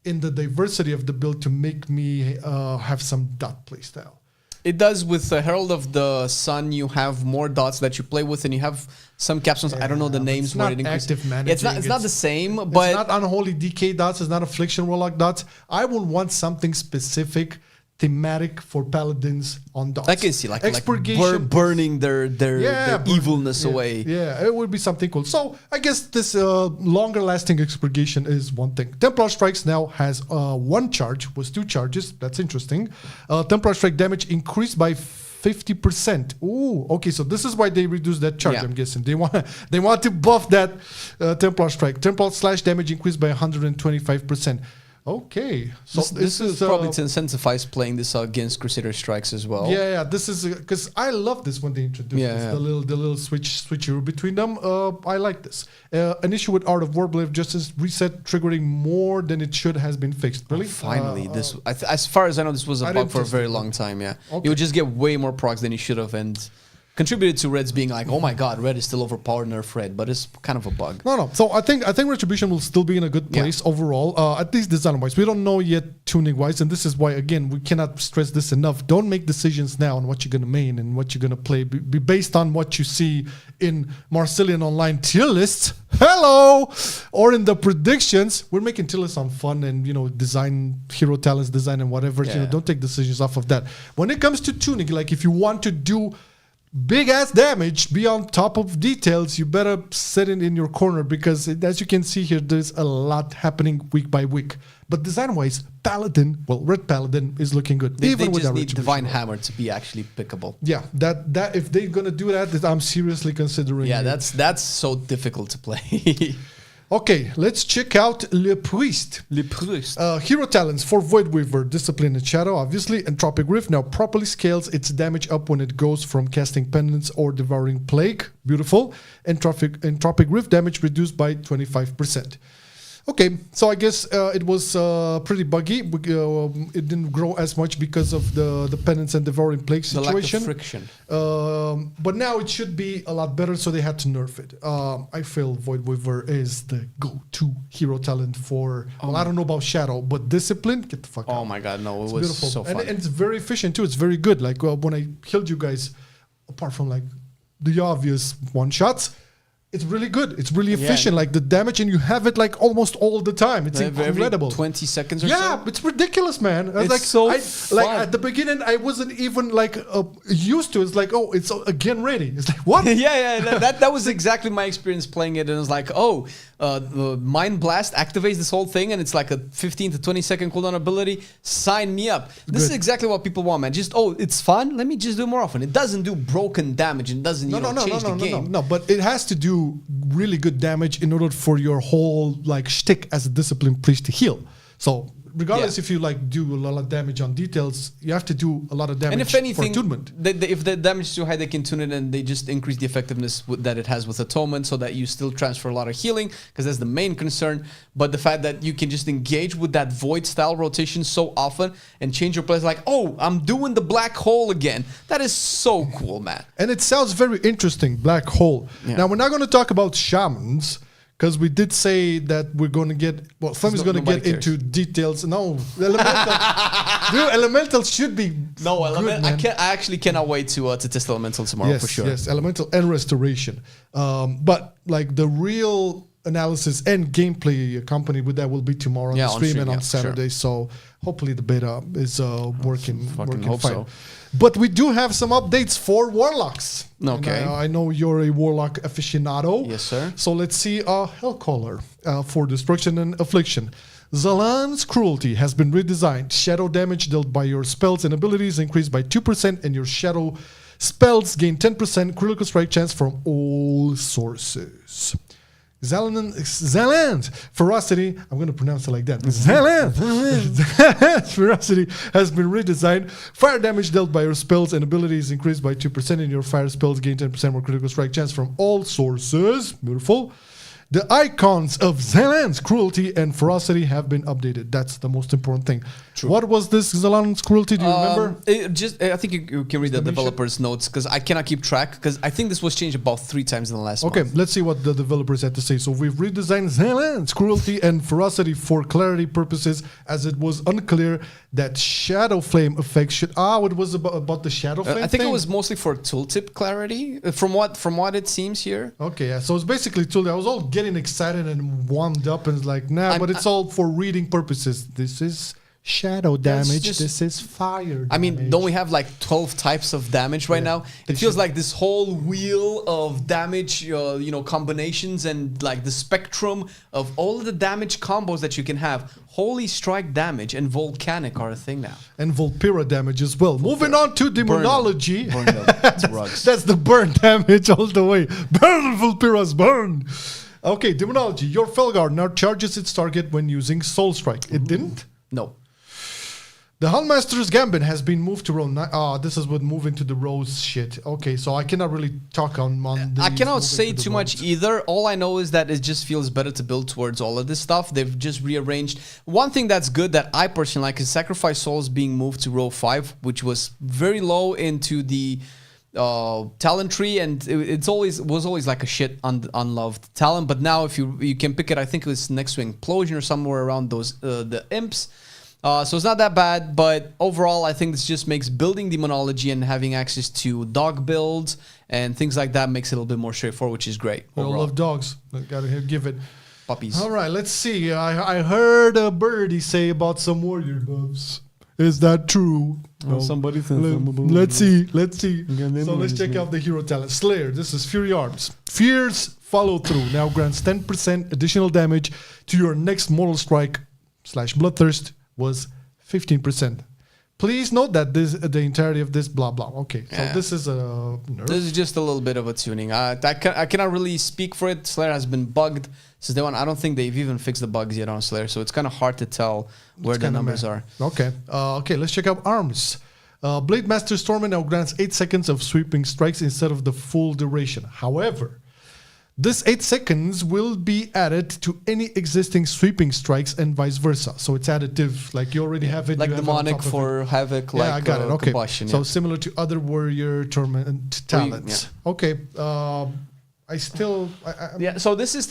in the diversity of the build to make me have some dot playstyle. It does. With the Herald of the Sun, you have more dots that you play with, and you have some capstones. I don't know the names. It's not active managing. It's not the same, but it's not Unholy Decay dots. It's not Affliction Warlock dots. I would want something specific, thematic for paladins on dots. I can see like Expurgation, burning their evilness away. Yeah, it would be something cool. So I guess this longer lasting Expurgation is one thing. Templar Strikes now has 1 charge, was 2 charges. That's interesting. Templar Strike damage increased by 50%. Ooh, okay. So this is why they reduced that charge. I'm guessing they want to buff that Templar Strike. Templar slash damage increased by 125%. Okay, so this is probably to incentivize playing this against Crusader Strikes as well. Yeah, this is because I love this when they introduced this, the little switcheroo between them. I like this. An issue with Art of Warblade Justice reset triggering more than it should has been fixed. Really, finally, this as far as I know, this was a bug for a very long time. Yeah, you would just get way more procs than you should have, and contributed to Red's being like, oh my god, Red is still overpowered nerf Red, but it's kind of a bug. No. So I think Retribution will still be in a good place overall, at least design-wise. We don't know yet tuning-wise, and this is why, again, we cannot stress this enough. Don't make decisions now on what you're going to main and what you're going to play. Be based on what you see in Marcelian Online tier lists. Hello! Or in the predictions. We're making tier lists on fun and, design, hero talents, design, and whatever. Don't take decisions off of that. When it comes to tuning, like if you want to do big ass damage, be on top of details, you better sit in your corner, because as you can see here, there's a lot happening week by week. But design wise, Red Paladin is looking good. They just need Divine Hammer to be actually pickable. Yeah, that if they're gonna do that, I'm seriously considering. Yeah, that's so difficult to play. Okay, let's check out Le Priest. Hero talents for Void Weaver, Discipline and Shadow, obviously. Entropic Rift now properly scales its damage up when it goes from casting Penance or Devouring Plague. Beautiful. Entropic Rift damage reduced by 25%. Okay, so I guess it was pretty buggy. It didn't grow as much because of the Penance and Devouring Plague situation. The lack of friction. But now it should be a lot better, so they had to nerf it. I feel Void Weaver is the go-to hero talent for... I don't know about Shadow, but Discipline, get the fuck out. Oh my god, no, it's was beautiful. So fun. And it's very efficient too. It's very good. Like when I killed you guys apart from like the obvious one shots, it's really good. It's really efficient. Like the damage, and you have it like almost all the time. It's incredible. Every 20 seconds or so. Yeah, it's ridiculous, man. It's like, so like fun. at the beginning, I wasn't even like used to it. It's like, oh, it's again ready. It's like, what? That was exactly my experience playing it. And it was like, Mind Blast activates this whole thing, and it's like a 15 to 20 second cooldown ability. Sign me up. This is exactly what people want, man. Just, it's fun. Let me just do it more often. It doesn't do broken damage. It doesn't change the game. No, but it has to do really good damage in order for your whole like shtick as a discipline priest to heal. So regardless if you like do a lot of damage on details, you have to do a lot of damage. And if anything, for attunement. If the damage is too high, they can tune it and they just increase the effectiveness that it has with atonement, so that you still transfer a lot of healing, because that's the main concern. But the fact that you can just engage with that void style rotation so often and change your place, like, I'm doing the black hole again. That is so cool, man. And it sounds very interesting, black hole. Yeah. Now we're not going to talk about shamans, because we did say that we're going to get, Flame is going to get into details. No, elemental. Dude, elemental should be good, man. I actually cannot wait to test elemental tomorrow, for sure. Yes, elemental and restoration. But like the real analysis and gameplay accompanied with that will be tomorrow on the stream and on Saturday. Sure. So hopefully the beta is working fine. So. But we do have some updates for Warlocks. Okay. I know you're a Warlock aficionado. Yes, sir. So let's see Hellcaller for Destruction and Affliction. Zalan's Cruelty has been redesigned. Shadow damage dealt by your spells and abilities increased by 2%, and your shadow spells gain 10% critical strike chance from all sources. Zalan's Ferocity, I'm going to pronounce it like that. Zalan's Ferocity has been redesigned. Fire damage dealt by your spells and abilities increased by 2%, and your fire spells gain 10% more critical strike chance from all sources. Beautiful. The icons of Zalan's Cruelty and Ferocity have been updated. That's the most important thing. True. What was this Zalan's Cruelty? Do you remember? I think you can read the developer's notes, because I cannot keep track, because I think this was changed about 3 times in the last month. Okay, let's see what the developers had to say. So we've redesigned Zalan's Cruelty and Ferocity for clarity purposes, as it was unclear that Shadow Flame effect should... it was about the Shadow Flame I think thing? it was mostly for tooltip clarity, from what it seems here. Okay, yeah. So it's basically tooltip. I was all getting excited and warmed up, and it's like, but it's all for reading purposes. This is shadow damage. This is fire damage. I mean, don't we have like 12 types of damage right now? It feels like this whole wheel of damage, combinations, and like the spectrum of all of the damage combos that you can have. Holy Strike damage and Volcanic are a thing now. And Vulpera damage as well. Moving on to Demonology. Burn them. That's the burn damage all the way. Burn, Vulperas, burn. Okay, Demonology. Your Felguard now charges its target when using Soul Strike. It didn't? No. The Huntmaster's Gambit has been moved to row 9. This is with moving to the rows shit. Okay, so I cannot really talk on I cannot say too much either. All I know is that it just feels better to build towards all of this stuff. They've just rearranged. One thing that's good that I personally like is Sacrifice Souls being moved to row 5, which was very low into the talent tree, and was always like a shit unloved talent. But now if you can pick it, I think it was next to Implosion or somewhere around those the imps. So it's not that bad, but overall, I think this just makes building Demonology and having access to dog builds and things like that makes it a little bit more straightforward, which is great. I love dogs. I gotta give it. Puppies. All right, let's see. I heard a birdie say about some warrior buffs. Is that true? No. Somebody said Let's see. So let's check out the hero talent. Slayer. This is Fury Arms. Fierce follow through now grants 10% additional damage to your next mortal strike / bloodthirst. Was 15%. Please note that the entirety of this blah blah. Okay, so this is a nerf. This is just a little bit of a tuning. I cannot really speak for it. Slayer has been bugged since day one. I don't think they've even fixed the bugs yet on Slayer, so it's kind of hard to tell where the numbers are. Okay, let's check out arms. Blade Master Stormer now grants 8 seconds of sweeping strikes instead of the full duration. However, this 8 seconds will be added to any existing sweeping strikes and vice versa. So it's additive, like you already have it. Like Demonic for Havoc, yeah, I got it. Okay. Combustion, so similar to other Warrior Torment talents. Okay. So this is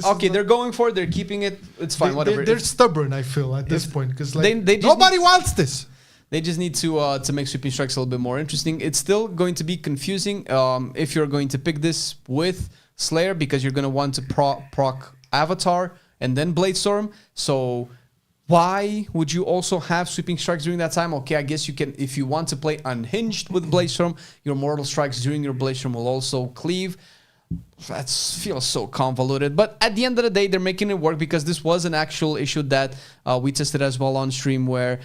okay. They're going for it. They're keeping it. It's fine. Whatever. They're stubborn. I feel at this point because they nobody wants this. They just need to make sweeping strikes a little bit more interesting. It's still going to be confusing if you're going to pick this with Slayer, because you're going to want to proc Avatar and then Bladestorm. So why would you also have sweeping strikes during that time? Okay, I guess you can, if you want to play unhinged with Bladestorm, your mortal strikes during your Bladestorm will also cleave. That feels so convoluted, but at the end of the day, they're making it work, because this was an actual issue that we tested as well on stream, where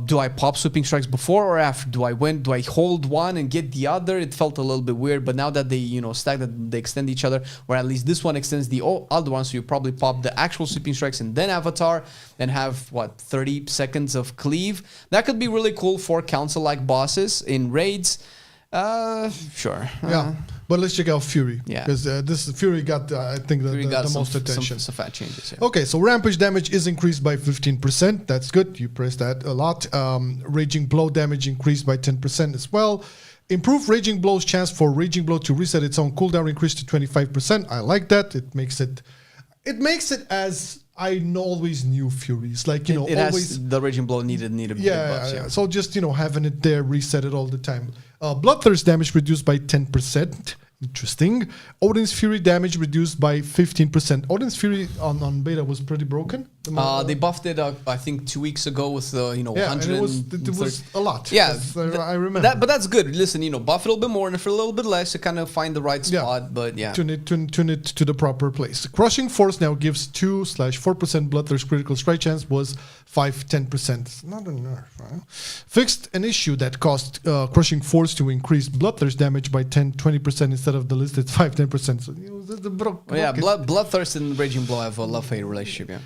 do I pop sweeping strikes before or after? Do I hold one and get the other? It felt a little bit weird, but now that they stack, that they extend each other, or at least this one extends the other one, so you probably pop the actual sweeping strikes and then Avatar and have 30 seconds of cleave. That could be really cool for council-like bosses in raids. Sure. Yeah, but let's check out Fury. Yeah, because this Fury got I think the most attention. Some fat changes. Yeah. Okay, so rampage damage is increased by 15%. That's good. You press that a lot. Raging blow damage increased by 10% as well. Improved Raging Blow's chance for Raging Blow to reset its own cooldown increased to 25%. I like that. It makes it as I always knew Furies. Like, it always has the Raging Blow needed big buffs, yeah. So just, having it there, reset it all the time. Bloodthirst damage reduced by 10%. Interesting. Odin's Fury damage reduced by 15%. Odin's Fury on beta was pretty broken. They buffed it, I think, 2 weeks ago with 100. And it was a lot. Yeah, I remember. But that's good. Listen, buff it a little bit more, and for a little bit less, to kind of find the right spot. Yeah. But yeah, tune it to the proper place. Crushing Force now gives 2/4% Bloodthirst critical strike chance, was 5-10%. Not a nerf. Right? Fixed an issue that caused Crushing Force to increase Bloodthirst damage by 10-20% instead of the listed 5-10%. So Bloodthirst and Raging Blow have a love-hate relationship. Yeah.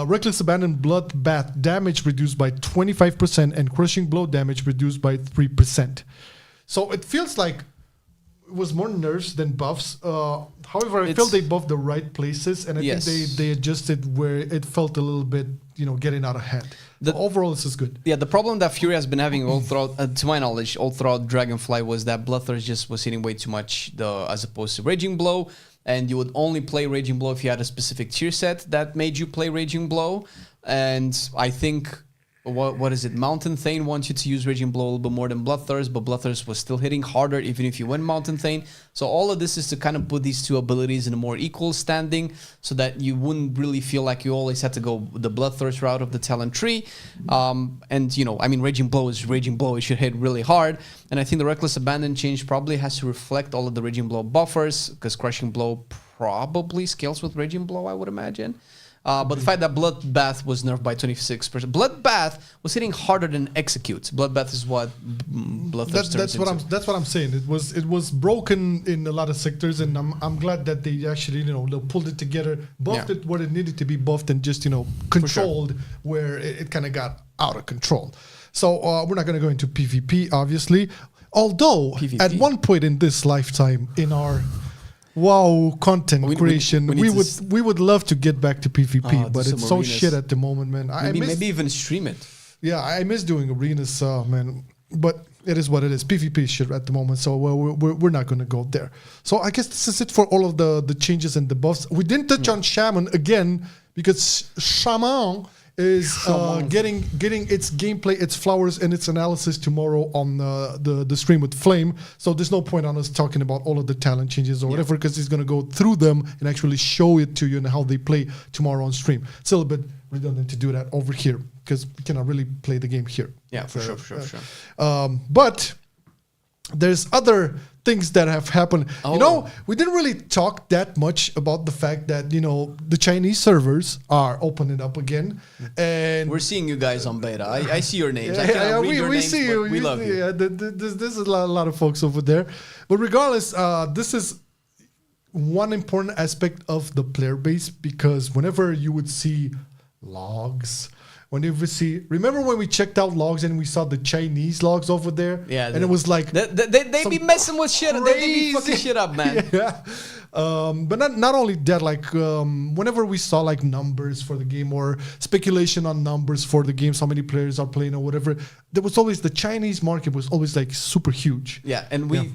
Reckless Abandon Bloodbath damage reduced by 25% and Crushing Blow damage reduced by 3%. So it feels like it was more nerfs than buffs. However, I feel they buffed the right places, and I think they adjusted where it felt a little bit, getting out of hand. Overall, this is good. Yeah, the problem that Fury has been having all throughout, to my knowledge, all throughout Dragonfly was that Bloodthirst just was hitting way too much as opposed to Raging Blow. And you would only play Raging Blow if you had a specific tier set that made you play Raging Blow. And I think, what is it? Mountain Thane wants you to use Raging Blow a little bit more than Bloodthirst, but Bloodthirst was still hitting harder even if you went Mountain Thane. So all of this is to kind of put these two abilities in a more equal standing, so that you wouldn't really feel like you always had to go the Bloodthirst route of the talent tree. Raging Blow is Raging Blow. It should hit really hard. And I think the Reckless Abandon change probably has to reflect all of the Raging Blow buffers, because Crushing Blow probably scales with Raging Blow, I would imagine. But the fact that Bloodbath was nerfed by 26%. Bloodbath was hitting harder than Execute. Bloodbath is what Bloodthirst turns into. That's what I'm saying. It was broken in a lot of sectors, and I'm glad that they actually they pulled it together, buffed it where it needed to be buffed, and just controlled where it kind of got out of control. So we're not going to go into PvP, obviously. Although PvP. At one point in this lifetime, in our content creation, we would love to get back to PvP, but it's so shit at the moment, man. Maybe even stream it. Yeah, I miss doing arenas, man. But it is what it is. PvP is shit at the moment, so we're not going to go there. So I guess this is it for all of the changes and the buffs. We didn't touch on Shaman again, because Shaman is getting its gameplay, its flowers, and its analysis tomorrow on the stream with Flame. So there's no point on us talking about all of the talent changes or whatever, because he's going to go through them and actually show it to you and how they play tomorrow on stream. It's a little bit redundant to do that over here, because we cannot really play the game here. Yeah, for sure. But there's other things that have happened. We didn't really talk that much about the fact that the Chinese servers are opening up again, and we're seeing you guys on beta. I see your names. I cannot read your names, see you. We love you. Yeah, there's a lot of folks over there. But regardless, this is one important aspect of the player base, because whenever you would see logs. Remember when we checked out logs and we saw the Chinese logs over there? Yeah. And it was like... They be messing with shit. They be fucking shit up, man. Yeah. But not only that, whenever we saw numbers for the game or speculation on numbers for the games, how many players are playing or whatever, there was always the Chinese market was always super huge. Yeah, and we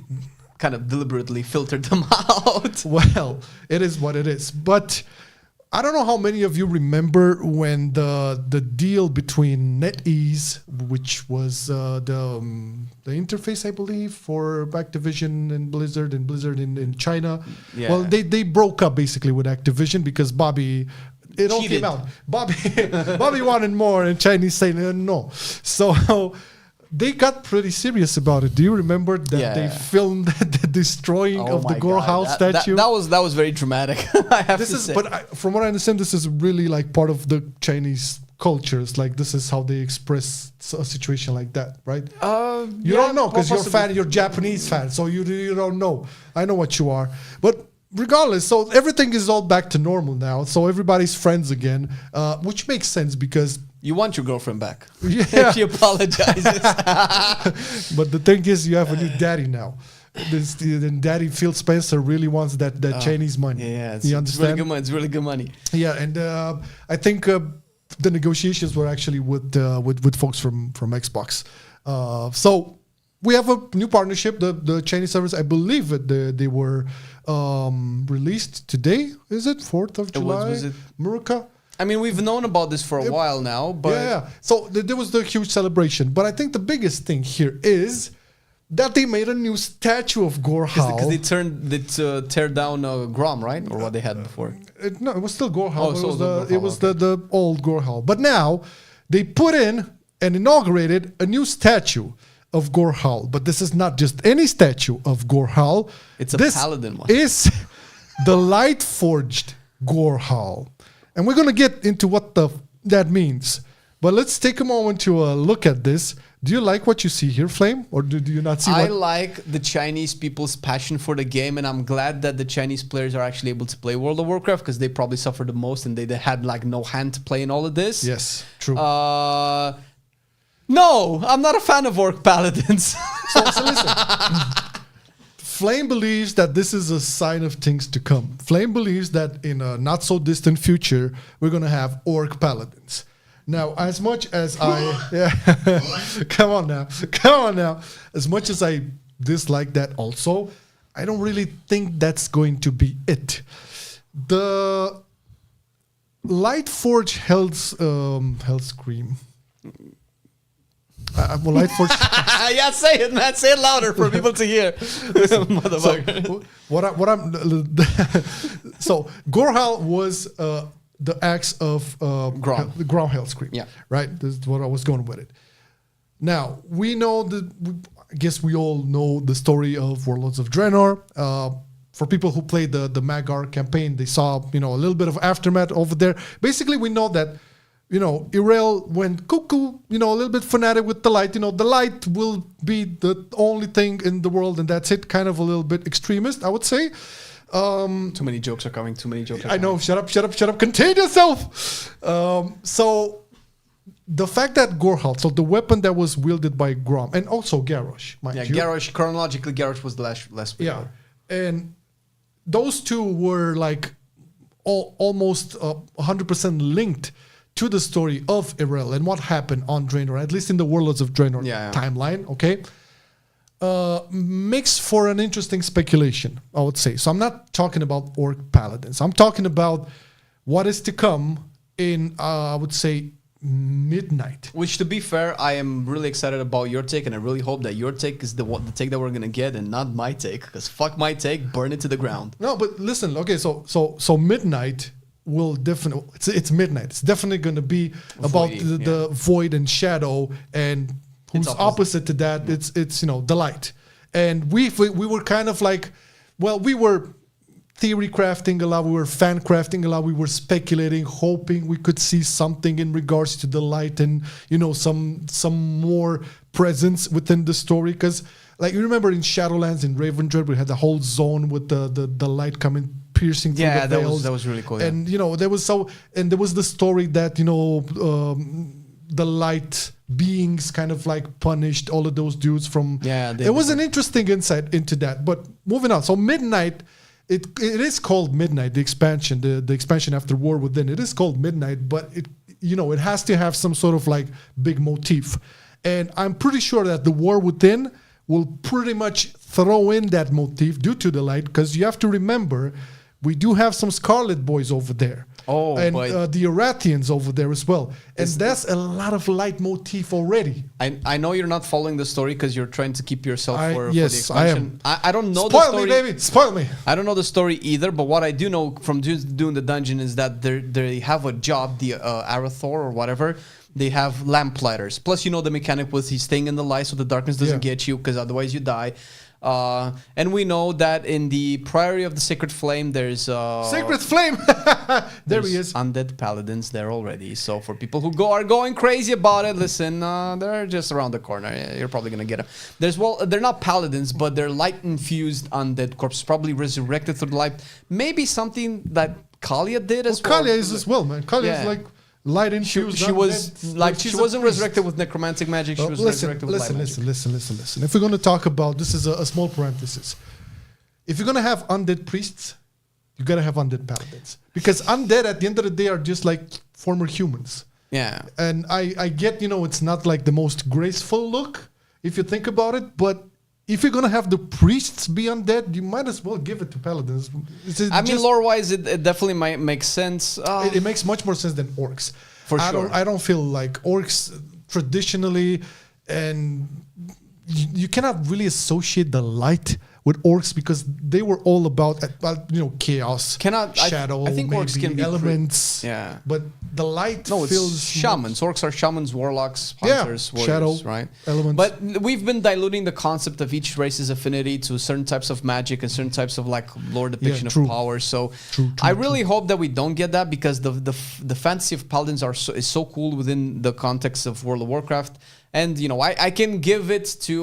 kind of deliberately filtered them out. Well, it is what it is. But... I don't know how many of you remember when the deal between NetEase, which was the interface, I believe, for Activision and Blizzard in China. Yeah. Well, they broke up basically with Activision because Bobby. It all Cheated. came out. Bobby wanted more, and Chinese saying no. So they got pretty serious about it. Do you remember that they filmed the destroying of the Gorhal statue? That was very dramatic. I have to say. But from what I understand, this is really like part of the Chinese cultures. Like this is how they express a situation like that, right? You don't know because you're Japanese fan, so you don't know. I know what you are, but. Regardless, so everything is all back to normal now. So everybody's friends again, which makes sense because you want your girlfriend back. Yeah. She apologizes. But the thing is, you have a new daddy now. Then Daddy Phil Spencer really wants that Chinese money. Yeah, you understand? Really good money. It's really good money. Yeah, and I think the negotiations were actually with folks from Xbox. So we have a new partnership. The Chinese servers, I believe, they were released today. Is it 4th of July? Was it? Muruka? I mean, we've known about this for a while now, but yeah. So there was the huge celebration. But I think the biggest thing here is that they made a new statue of Gorhal. Because they tear down Grom, right? Or what they had before. No, it was still Gorhal. Oh, It was the old Gorhal. But now they put in and inaugurated a new statue of Gorhal. But this is not just any statue of Gorhal. It's a paladin one. This is the light forged Gorhal. And we're going to get into what that means. But let's take a moment to look at this. Do you like what you see here, Flame? Or do you not see I like the Chinese people's passion for the game, and I'm glad that the Chinese players are actually able to play World of Warcraft because they probably suffered the most and they had like no hand to play in all of this. Yes, true. No, I'm not a fan of Orc Paladins. So listen. Flame believes that this is a sign of things to come. Flame believes that in a not so distant future, we're going to have Orc Paladins. Now, as much as come on now. As much as I dislike that also, I don't really think that's going to be it. The Lightforge Hellscream. Lightforge. Yeah, say it, man. Say it louder for people to hear. Motherfucker. So Gorhal was the axe of Grom Hellscream. Yeah. Right? This is what I was going with it. Now, we know I guess we all know the story of Warlords of Draenor. For people who played the Magar campaign, they saw, a little bit of aftermath over there. Basically, we know that, Irel went cuckoo, a little bit fanatic with the light. The light will be the only thing in the world, and that's it. Kind of a little bit extremist, I would say. Too many jokes are coming. I know. Shut up. Contain yourself. So the fact that Gorhal, so the weapon that was wielded by Grom, and also Garrosh, mind you. Garrosh, chronologically, Garrosh was the last Yeah. And those two were like almost 100% linked to the story of Irel and what happened on Draenor, at least in the Warlords of Draenor timeline, okay? Makes for an interesting speculation, I would say. So I'm not talking about Orc Paladins. I'm talking about what is to come in, I would say, Midnight. Which, to be fair, I am really excited about your take, and I really hope that your take is the take that we're gonna get, and not my take. Because fuck my take, burn it to the ground. No, but listen. Okay, so Midnight will definitely. It's Midnight. It's definitely gonna be about the void and shadow, and who's opposite to that? It's the light. And we were kind of like, well, we were theory crafting a lot, we were fan crafting a lot, we were speculating, hoping we could see something in regards to the light and some more presence within the story. Because like you remember in Shadowlands in Ravendread, we had the whole zone with the light coming piercing through the veils. that was really cool. And there was the story that the light beings kind of like punished all of those dudes from. It was an interesting insight into that. But moving on, so Midnight. It is called Midnight, the expansion, the expansion after War Within. It is called Midnight, but it has to have some sort of like big motif. And I'm pretty sure that the War Within will pretty much throw in that motif due to the light, because you have to remember, we do have some Scarlet boys over there. Oh, and boy. the Erathians over there as well. And that's a lot of light motif already. I know you're not following the story because you're trying to keep yourself for the Yes, I expansion. am. I don't know Spoil the story. me, baby. Spoil me. I don't know the story either, but what I do know from just doing the dungeon is that they have a job, the Arathor or whatever. They have lamplighters. Plus, you know the mechanic with he's staying in the light so the darkness doesn't get you because otherwise you die. And we know that in the Priory of the Sacred Flame, there's Sacred Flame. There he is. Undead paladins there already. So for people who are going crazy about it, listen, they're just around the corner. You're probably gonna get them. They're not paladins, but they're light infused undead corpses, probably resurrected through the light. Maybe something that Kalia did as well. Kalia is as well, man. Kalia is like light infused. She was like she wasn't resurrected with necromantic magic. She was resurrected with light magic. Listen. If we're going to talk about this, is a small parenthesis. If you're going to have undead priests, you got to have undead paladins because undead at the end of the day are just like former humans. Yeah, and I get it's not like the most graceful look if you think about it, but if you're gonna have the priests be undead, you might as well give it to paladins. I mean, lore-wise, it definitely might make sense. It makes much more sense than orcs. For sure. I don't feel like orcs traditionally, and you cannot really associate the light with orcs because they were all about chaos, shadow. I think orcs can be elements. Yeah, but the light feels it's shamans. Orcs are shamans, warlocks, hunters, warriors, shadow, right? Elements. But we've been diluting the concept of each race's affinity to certain types of magic and certain types of like lore depiction of power. So I really hope that we don't get that because the fantasy of paladins is so cool within the context of World of Warcraft. And I can give it to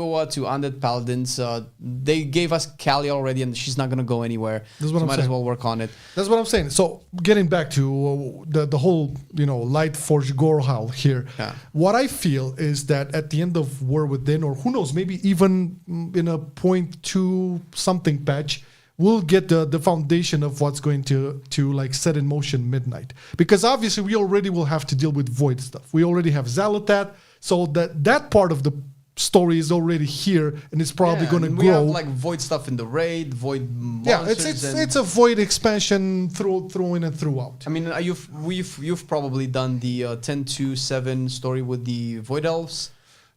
undead paladins. They gave us Kali already, and she's not gonna go anywhere. That's what I'm might saying. As well work on it. That's what I'm saying. So getting back to the whole Light Forge Gorhal here, what I feel is that at the end of War Within, or who knows, maybe even in a 0.2 something patch, we'll get the foundation of what's going to like set in motion Midnight, because obviously we already will have to deal with Void stuff. We already have Xalothat. So that part of the story is already here, and it's probably going to grow. We have like Void stuff in the raid, Void monsters. Yeah, it's a Void expansion through in and throughout. I mean, you've probably done the 10-2-7 story with the Void Elves.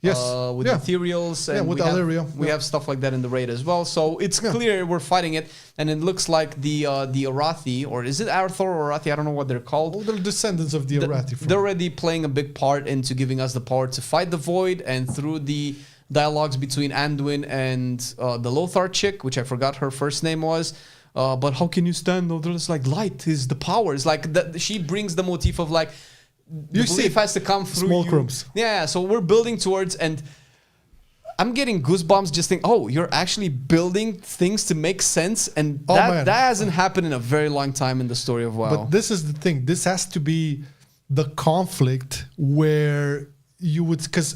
Yes. With the Ethereals. And with Alleria. We have stuff like that in the raid as well. So it's clear we're fighting it. And it looks like the Arathi, or is it Arathor or Arathi? I don't know what they're called. Well, they're descendants of the Arathi. They're already playing a big part into giving us the power to fight the Void. And through the dialogues between Anduin and the Lothar chick, which I forgot her first name was. But how can you stand? There's like light is the power. It's like she brings the motif of like, the belief has to come through small you. crumbs. Yeah, so we're building towards, and I'm getting goosebumps just thinking, you're actually building things to make sense, and that hasn't happened in a very long time in the story of WoW. But this is the thing. This has to be the conflict where you would, because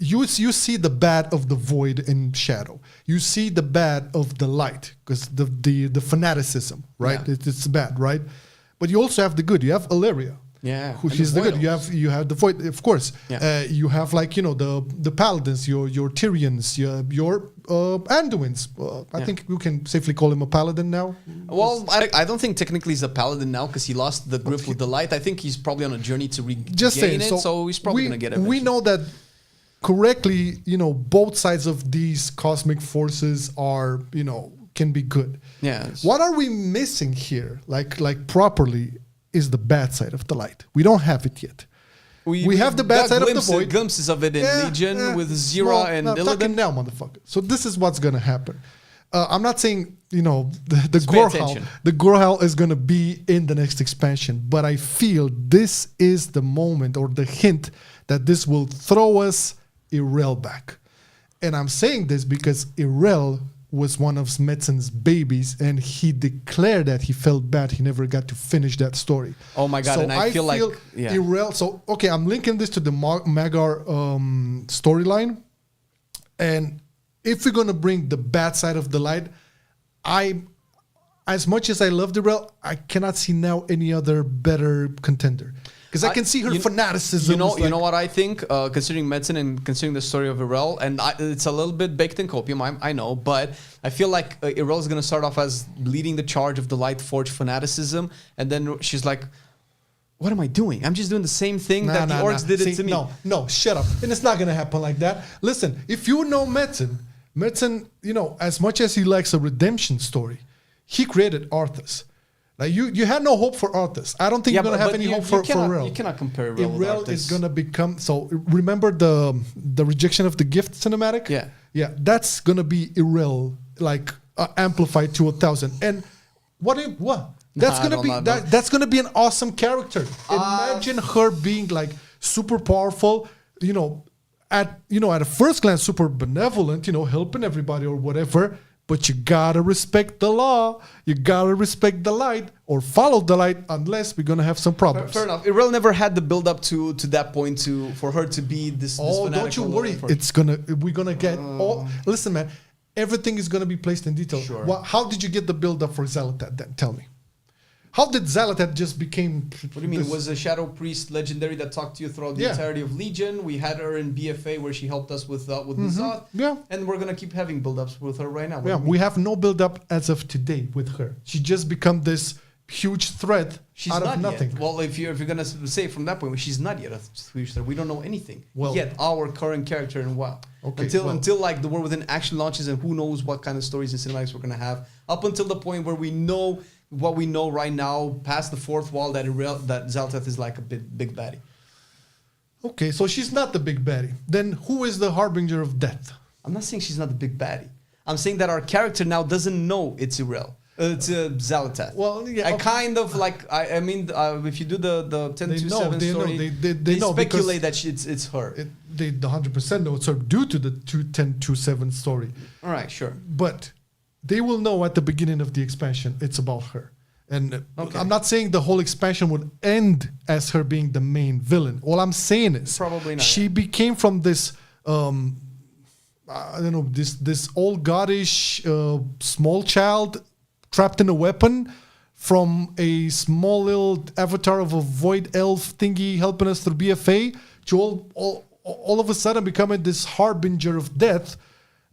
you see the bad of the Void in Shadow. You see the bad of the light, because the fanaticism, right? Yeah. It's bad, right? But you also have the good. You have Alleria. Yeah, which is the good. You have the Void, of course. Yeah. You have like the paladins, your Tyrians, your Anduins. I think you can safely call him a paladin now. Well, I don't think technically he's a paladin now because he lost the grip with the light. I think he's probably on a journey to regain it, so he's probably gonna get it. We know that correctly. Both sides of these cosmic forces are can be good. Yeah. What are we missing here? Like properly. Is the bad side of the light. We don't have it yet. We have the bad side of the Void. Glimpses of it in Legion with Zira and Illidan. Talking now, motherfucker. So this is what's gonna happen. I'm not saying the Gorhal is gonna be in the next expansion, but I feel this is the moment or the hint that this will throw us Irel back. And I'm saying this because Irel was one of Smetzen's babies, and he declared that he felt bad he never got to finish that story. Oh my god! So and I feel like Irel. So okay, I'm linking this to the Magar storyline, and if we're gonna bring the bad side of the light, I'm as much as I love Irel, I cannot see now any other better contender. Because I can see her fanaticism. You know what I think, considering medicine and considering the story of Irel, and it's a little bit baked in copium, I know, but I feel like Irel is going to start off as leading the charge of the Lightforge fanaticism, and then she's like, what am I doing? I'm just doing the same thing that the orcs did it to me. No, shut up. And it's not going to happen like that. Listen, if you know Metzen, you know, as much as he likes a redemption story, he created Arthas. Like you had no hope for Arthas. I don't think you're going to have any hope for Irel. You cannot compare Irel with Arthas. Is going to become... So remember the rejection of the gift cinematic? Yeah. Yeah, that's going to be Irel, like amplified to 1,000. And what? That's gonna be an awesome character. Imagine her being like super powerful, you know, at a first glance super benevolent, you know, helping everybody or whatever. But you gotta respect the law. You gotta respect the light or follow the light, unless we're gonna have some problems. Fair enough. Irel never had the build up to that point for her to be this. Oh, don't you worry. We're gonna get all. Listen, man. Everything is gonna be placed in detail. Sure. Well, how did you get the build up for Xal'atath then? Tell me. How did Xal'atath just became... What do you mean? Was a Shadow Priest legendary that talked to you throughout the entirety of Legion. We had her in BFA where she helped us with N'Zoth. Yeah. And we're going to keep having build-ups with her right now. We have no build-up as of today with her. She just become this huge threat out of nothing. Yet. Well, if you're going to say from that point, she's not yet a huge threat. We don't know anything. Yet our current character in WoW. Okay, until like the War Within action launches and who knows what kind of stories and cinematics we're going to have. Up until the point where we know... what we know right now, past the fourth wall, that Xal'atath is like a big baddie. Okay, so she's not the big baddie. Then who is the harbinger of death? I'm not saying she's not the big baddie. I'm saying that our character now doesn't know it's Irel. It's Xal'atath. Well, yeah. I kind of like, I mean, if you do the 10-2-7 story, they speculate that it's her. They 100% know it's her due to the 10-2-7 story. All right, sure. But... they will know at the beginning of the expansion it's about her. And I'm not saying the whole expansion would end as her being the main villain. All I'm saying is probably not. She became from this I don't know, this old goddish small child trapped in a weapon from a small little avatar of a void elf thingy helping us through BFA to all of a sudden becoming this harbinger of death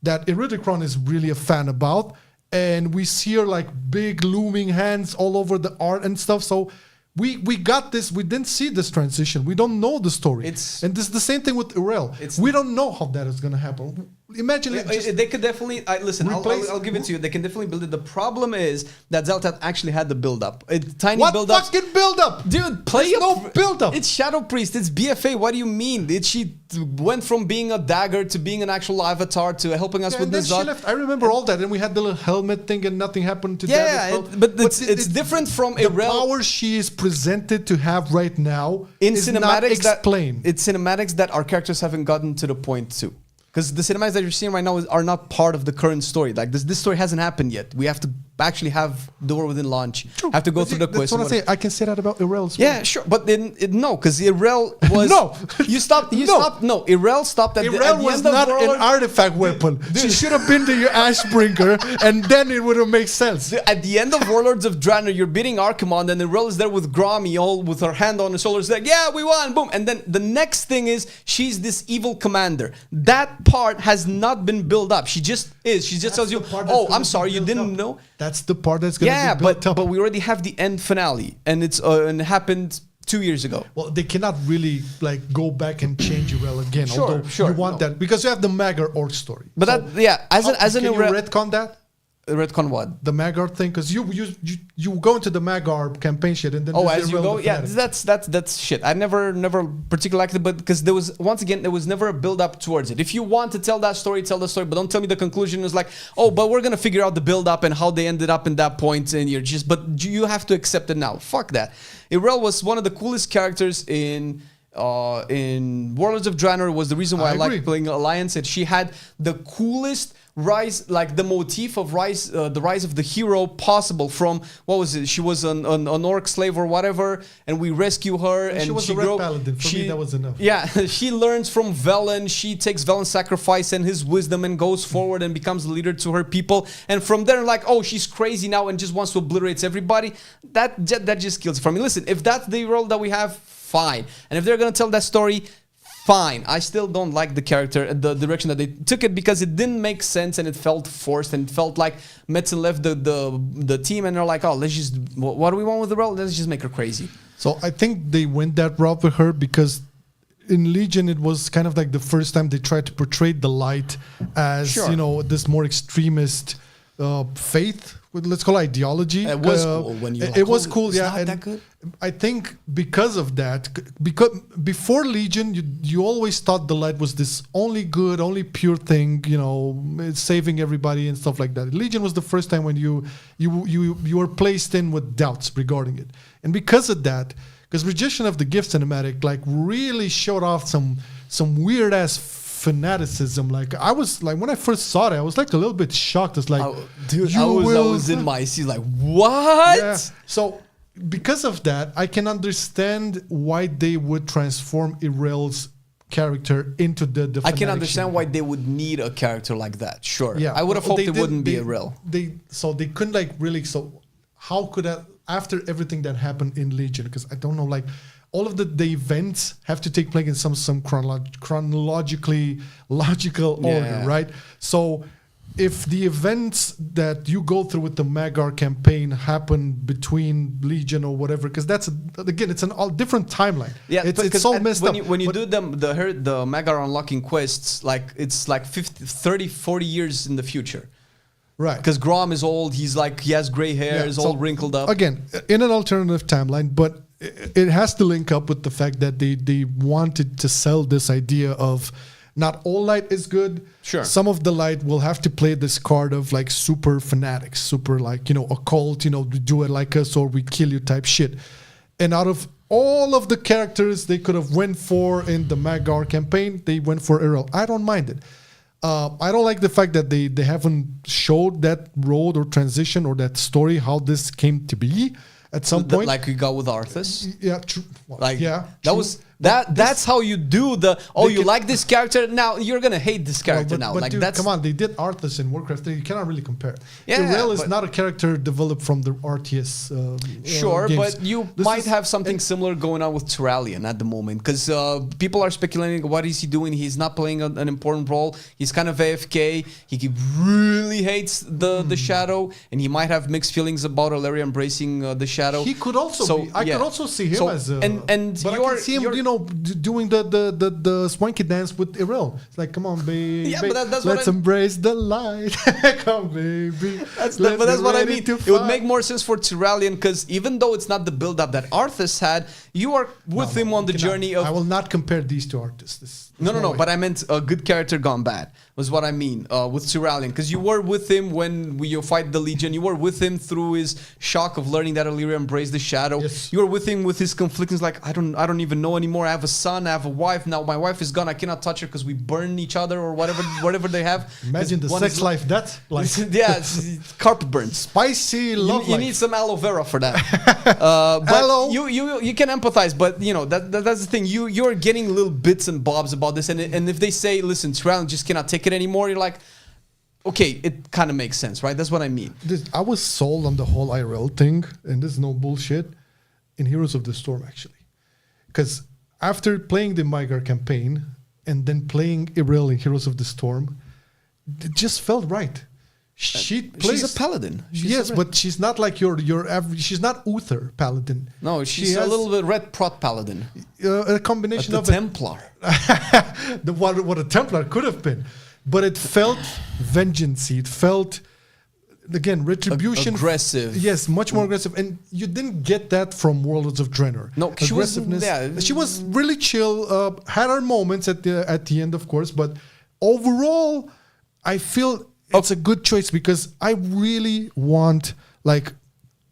that Iridikron is really a fan about. And we see her like big looming hands all over the art and stuff. So we got this. We didn't see this transition. We don't know the story. And this is the same thing with Irel. We don't know how that is going to happen. Imagine they could definitely listen. I'll give it to you. They can definitely build it. The problem is that Xal'atath actually had the build up. Tiny build up. What fucking build up, dude? There's no build up. It's Shadow Priest. It's BFA. What do you mean? She went from being a dagger to being an actual avatar to helping us with the N'Zoth. I remember all that, and we had the little helmet thing, and nothing happened to that. Yeah, but it's different from Irel. The power she is presented to have right now in is cinematics not explained. It's cinematics that our characters haven't gotten to the point to. Because the cinematics that you're seeing right now are not part of the current story. Like this story hasn't happened yet. We have to actually have the War Within launch. True. Have to go through the quest. That's what I say. I can say that about Irel as well. Yeah, sure. But then no, because Irel was stopped. No, Irel stopped at Irel was not an artifact weapon. She should have been the Ashbringer, and then it would have made sense. At the end of Warlords of Draenor, you're beating Archimonde, and Irel is there with Grommy, all with her hand on her shoulders, like, yeah, we won, boom. And then the next thing is she's this evil commander. That part has not been built up. She just is. She just tells you, oh, I'm sorry, you didn't know. That's the part that's going to be built up. But we already have the end finale, and it happened 2 years ago. Well, they cannot really like go back and change Irel again. Sure, you want that because you have the Magar orc story. But as an can you retcon that? Retcon what? The Magar thing, because you go into the Magar campaign shit and then as you go, that's shit. I never particularly liked it, but because there was never a build up towards it. If you want to tell that story, tell the story, but don't tell me the conclusion is like, oh, but we're gonna figure out the build up and how they ended up in that point, and but you have to accept it now. Fuck that. Irel was one of the coolest characters in Warlords of Draenor. Was the reason why I liked playing Alliance, and she had the coolest rise, like the motif of rise, the rise of the hero possible from, what was it? She was an orc slave or whatever, and we rescue her, and she was a red paladin. For me, that was enough. Yeah, she learns from Velen. She takes Velen's sacrifice and his wisdom and goes forward and becomes the leader to her people. And from there, like, oh, she's crazy now and just wants to obliterate everybody. That just kills it for me. Listen, if that's the role that we have, fine. And if they're gonna tell that story, fine. I still don't like the character, the direction that they took it, because it didn't make sense and it felt forced and it felt like Metzen left the team and they're like, oh, let's just, what do we want with the role? Let's just make her crazy. So I think they went that route with her because in Legion it was kind of like the first time they tried to portray the light as, you know, this more extremist faith, let's call it ideology. It was cool when you. It was cool, yeah. Not And that good. I think because of that, because before Legion, you always thought the light was this only good, only pure thing, you know, it's saving everybody and stuff like that. Legion was the first time when you were placed in with doubts regarding it, and because of that, because Retribution of the Gift cinematic like really showed off some weird ass fanaticism. Like I was like, when I first saw it, I was like a little bit shocked. It's like, dude, I was in my seat like, what? Yeah. So because of that, I can understand why they would transform Irel's character into the I can understand why they would need a character like that. Sure. Yeah. I would have hoped it wouldn't be Irel. They couldn't like really. So how could that, after everything that happened in Legion? Because I don't know, like all of the events have to take place in some chronologically logical order, right? So if the events that you go through with the Magar campaign happen between Legion or whatever, because that's again, it's an all different timeline. Yeah, it's all messed up. When you do the Magar unlocking quests, like it's like 50, 30, 40 years in the future. Right. Because Grom is old, he has gray hair, he's all wrinkled up. Again, in an alternative timeline, but it has to link up with the fact that they wanted to sell this idea of not all light is good. Sure. Some of the light will have to play this card of like super fanatics, super like, you know, occult, you know, do it like us or we kill you type shit. And out of all of the characters they could have went for in the Magar campaign, they went for Irel. I don't mind it. I don't like the fact that they haven't showed that road or transition or that story, how this came to be at some point. Like we got with Arthas. Yeah, true. Well, Like yeah, that true. was that's how you do the you like this character, now you're gonna hate this character now. But Like dude, that's come on, they did Arthas in Warcraft 3. You cannot really compare. Yeah, Irel is but- not a character developed from the RTS. Sure, games. but you This might is- have something similar going on with Tyrallion at the moment, because people are speculating, what is he doing? He's not playing an important role. He's kind of AFK. He really hates the Shadow, and he might have mixed feelings about Alleria embracing the Shadow. He could also be. I could also see him as a. and but I can see him, you know, doing the swanky dance with Irel. It's like, come on, baby. Yeah, but that's what let's embrace the light. Come, baby. But that's what I mean. It would make more sense for Tyrallion, because even though it's not the build-up that Arthas had, you are with him on the journey of... I will not compare these two artists. No, way. but I meant a good character gone bad, was what I mean, with Tyrallion. Because you were with him when you fight the Legion. You were with him through his shock of learning that Alleria embraced the Shadow. Yes. You were with him with his conflicts. Like, I don't even know anymore. I have a son, I have a wife. Now my wife is gone. I cannot touch her because we burn each other or whatever they have. Imagine the sex life that's like. Yeah, it's carpet burns. Spicy love You life. need some aloe vera for that. But Aloe. you can empathize, but you know that's the thing. You're getting little bits and bobs about this, and if they say, listen, Tyrallion just cannot take it anymore, you're like, okay, it kind of makes sense, right? That's what I mean. I was sold on the whole Irel thing, and this is no bullshit, in Heroes of the Storm, actually. Because after playing the Magar campaign, and then playing Irel in Heroes of the Storm, it just felt right. She's a paladin. But she's not like your average. She's not Uther paladin. No, she's a little bit red prot paladin. A combination of Templar. what a Templar could have been, but it felt vengeance-y. It felt, again, retribution. Aggressive. Yes, much more aggressive, and you didn't get that from Warlords of Draenor. No, she was. She was really chill. Had her moments at the end, of course, but overall, I feel it's a good choice because I really want like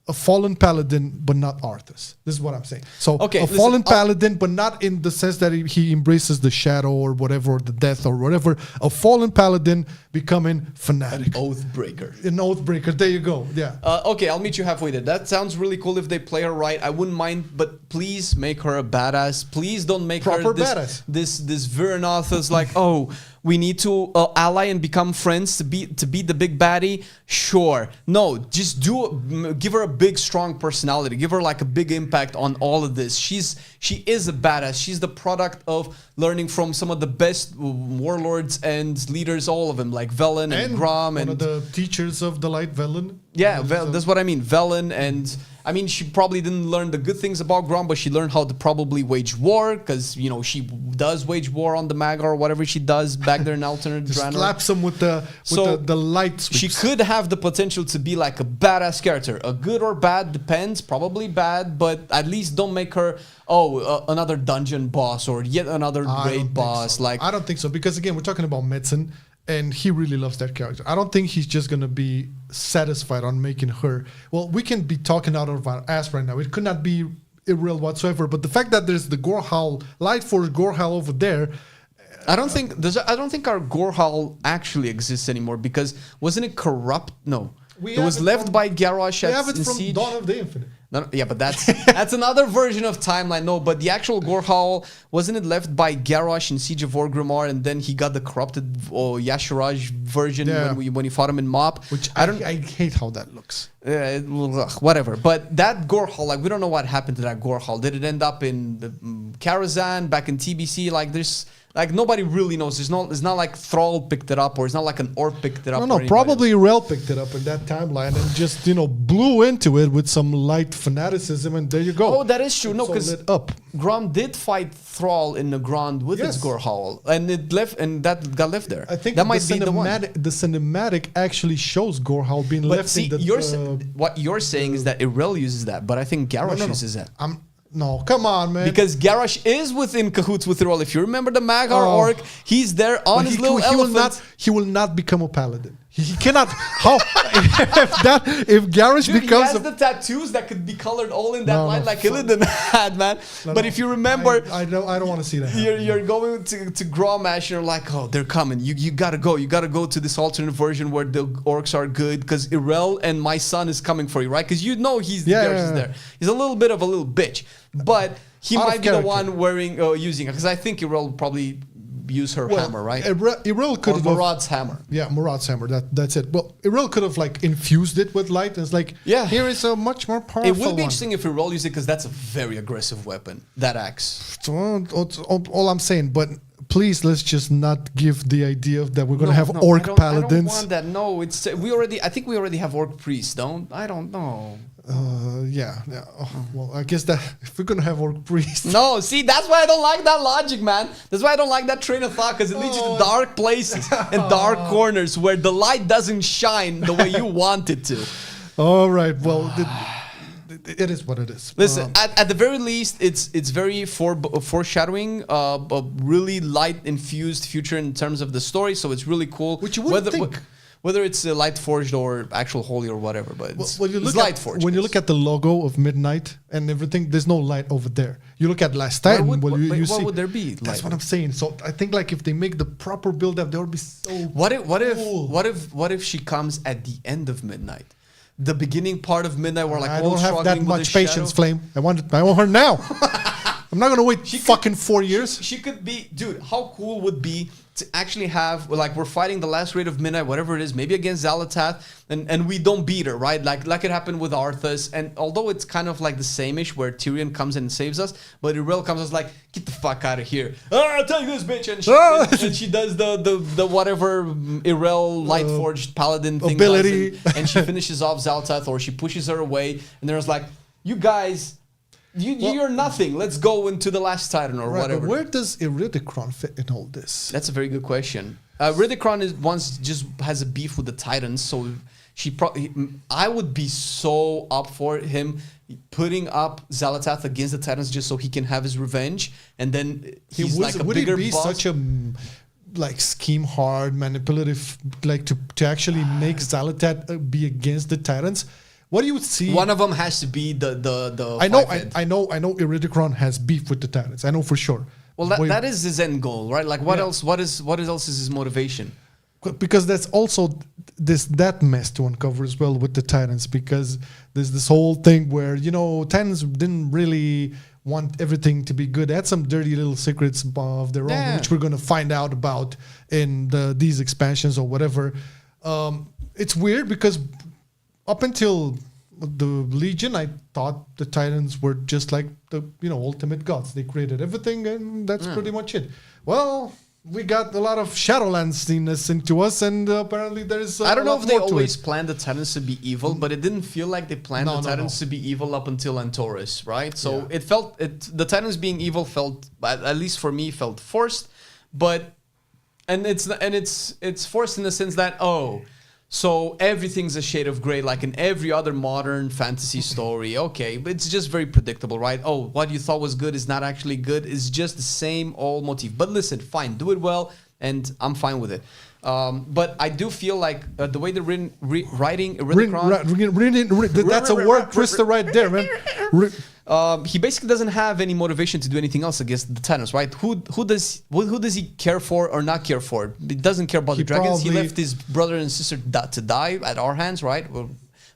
a fallen paladin, but not Arthas. This is what I'm saying. So fallen paladin, but not in the sense that he embraces the shadow or whatever, or the death or whatever. A fallen paladin, becoming fanatic. Oathbreaker. An Oathbreaker. There you go. Yeah. Okay, I'll meet you halfway there. That sounds really cool if they play her right. I wouldn't mind, but please make her a badass. Please don't make Proper her badass. this Viranathus like, oh, we need to ally and become friends to beat the big baddie. Sure, no, just give her a big, strong personality. Give her like a big impact on all of this. She is a badass. She's the product of learning from some of the best warlords and leaders, all of them, like Velen and Grom one and of the teachers of the light Velen. yeah, that's what I mean. Velen, and I mean, she probably didn't learn the good things about Grom, but she learned how to probably wage war, because, you know, she does wage war on the Mag or whatever she does back there in alternate Draenor. Slaps him with the light sweeps. She could have the potential to be like a badass character. A good or bad, depends. Probably bad, but at least don't make her, another dungeon boss or yet another raid boss. So. Like, I don't think so, because again, we're talking about medicine, and he really loves that character. I don't think he's just gonna be satisfied on making her. Well, we can be talking out of our ass right now. It could not be Irel whatsoever. But the fact that there's the Gorhal, Lightforge Gorhal over there. I don't think our Gorhal actually exists anymore, because wasn't it corrupt? No, it was left by Garrosh We have it in from Siege. Dawn of the Infinite. No, yeah, but that's another version of timeline. No, but the actual Gorhal, wasn't it left by Garrosh in Siege of Orgrimmar, and then he got the corrupted Yashiraj version when he fought him in Mop? Which I hate how that looks. Whatever. But that Gorhal, like, we don't know what happened to that Gorhal. Did it end up in the Karazhan, back in TBC? Like, there's... Like, nobody really knows. It's not like Thrall picked it up, or it's not like an Orc picked it up. No, probably Irel picked it up in that timeline and just, blew into it with some light fanaticism, and there you go. Oh, that is true. No, because up. Grom did fight Thrall in the ground with its Gorhal, and that got left there. I think that might be the one. The cinematic actually shows Gorhal being left in the... what you're saying is that Irel uses that, but I think Garrosh uses that. No, come on, man. Because Garrosh is within cahoots with Irel. If you remember the Magar Orc, he's there on his little elephant. He will not become a paladin. He cannot. How? if Garrosh becomes he has the tattoos that could be colored all in that light, like Illidan had, man. But if you remember, I don't want to see that. You're going to Grommash, and you're like, oh, they're coming. You gotta go. You gotta go to this alternate version where the orcs are good, because Irel and my son is coming for you, right? Because Garrosh is there. He's a little bit of a little bitch, but he might be the one using it, because I think Irel will probably use her hammer, right? Irel could have Murad's hammer. Yeah, Murad's hammer. That's it. Well, Irel could have like infused it with light. And it's like, here is a much more powerful. It would be interesting if Irel used it, because that's a very aggressive weapon. That axe. All I'm saying, but please, let's just not give the idea that we're gonna have orc paladins. I don't want that. No, I think we already have orc priests. I don't know. Yeah. Oh, well, I guess that if we're gonna have orc priests. No, see, that's why I don't like that logic, man. That's why I don't like that train of thought, because it leads you to dark places and dark corners where the light doesn't shine the way you want it to. All right. Well, it is what it is. Listen, at the very least, it's very foreshadowing a really light infused future in terms of the story. So it's really cool. Which you wouldn't think. Whether it's light forged or actual holy or whatever, but it's light forged. When you look at the logo of Midnight and everything, there's no light over there. You look at Last Titan, what would there be? That's what I'm saying. So I think like if they make the proper build up, there would be so. What if she comes at the end of Midnight? The beginning part of Midnight, where like I don't have that much patience, Flame. I want her now. I'm not gonna wait 4 years. She could be, dude. How cool would be to actually have, like, we're fighting the last raid of Midnight, whatever it is, maybe against Xalatath, and we don't beat her, right? Like it happened with Arthas, and although it's kind of like the same-ish, where Tyrion comes and saves us, but Irel comes and is like, get the fuck out of here. I'll tell you this, bitch, and she does the whatever Irel Lightforged Paladin thing ability, does, and she finishes off Xalatath, or she pushes her away, and there's like, you guys. You're nothing. Let's go into the Last Titan or whatever. But where does Iridikron fit in all this? That's a very good question. Iridikron just has a beef with the Titans, so I would be so up for him putting up Xalatath against the Titans just so he can have his revenge, and then he's like a bigger boss. Would it be such a like scheme hard, manipulative, like to actually make Xalatath be against the Titans? What do you see? One of them has to be the. I know. Iridikron has beef with the Titans. I know for sure. Well, that is his end goal, right? Like, what else? What else is his motivation? because that's also that mess to uncover as well with the Titans, because there's this whole thing where, you know, Titans didn't really want everything to be good. They had some dirty little secrets of their own, which we're going to find out about in these expansions or whatever. It's weird because up until the Legion, I thought the Titans were just like the, you know, ultimate gods. They created everything, and that's pretty much it. Well, we got a lot of Shadowlands into us, and apparently there's I don't know if they always planned the Titans to be evil, but it didn't feel like they planned the Titans to be evil up until Antorus, right? So it felt, the Titans being evil felt, at least for me, felt forced, but, and it's forced in the sense that, so everything's a shade of gray, like in every other modern fantasy story. Okay, but it's just very predictable, right? Oh, what you thought was good is not actually good. It's just the same old motif. But listen, fine, do it well, and I'm fine with it. But I do feel like the way they're writing Iridikron... That's a word twister right there, man. He basically doesn't have any motivation to do anything else against the Titans, right? Who does he care for or not care for? He doesn't care about the dragons. He left his brother and sister to die at our hands, right? Well,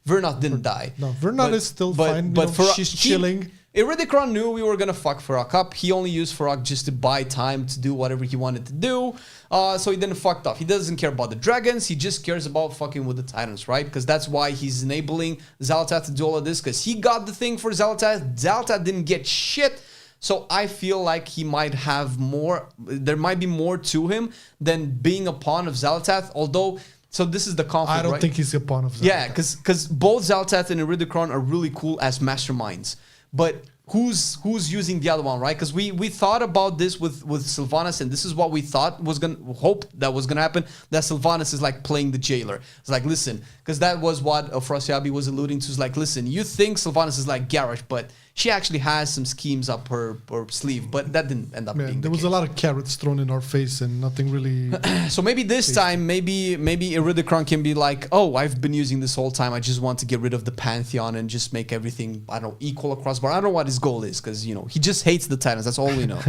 Vernoth didn't die. No, Vernoth is still fine. But she's chilling. Iridikron knew we were going to fuck Farok up. He only used Farok just to buy time to do whatever he wanted to do. So he didn't fucked off. He doesn't care about the dragons. He just cares about fucking with the Titans, right? Because that's why he's enabling Xal'atath to do all of this. Because he got the thing for Xal'atath. Xal'atath didn't get shit. So I feel like he might have more. There might be more to him than being a pawn of Xal'atath. Although... So this is the conflict, I don't think he's a pawn of Xal'atath. Yeah, because both Xal'atath and Iridikron are really cool as masterminds. But who's using the other one, right? Because we thought about this with Sylvanas, and this is what we thought was hope that was gonna happen. That Sylvanas is like playing the jailer. It's like, listen, because that was what Afrasiabi was alluding to. It's like, listen, you think Sylvanas is like Garrosh, but she actually has some schemes up her sleeve. But that didn't end up being the case. There was a lot of carrots thrown in our face and nothing really... So maybe this time, maybe Iridikron can be like, oh, I've been using this whole time. I just want to get rid of the Pantheon and just make everything, I don't know, equal across board. I don't know what his goal is, because, you know, he just hates the Titans. That's all we know.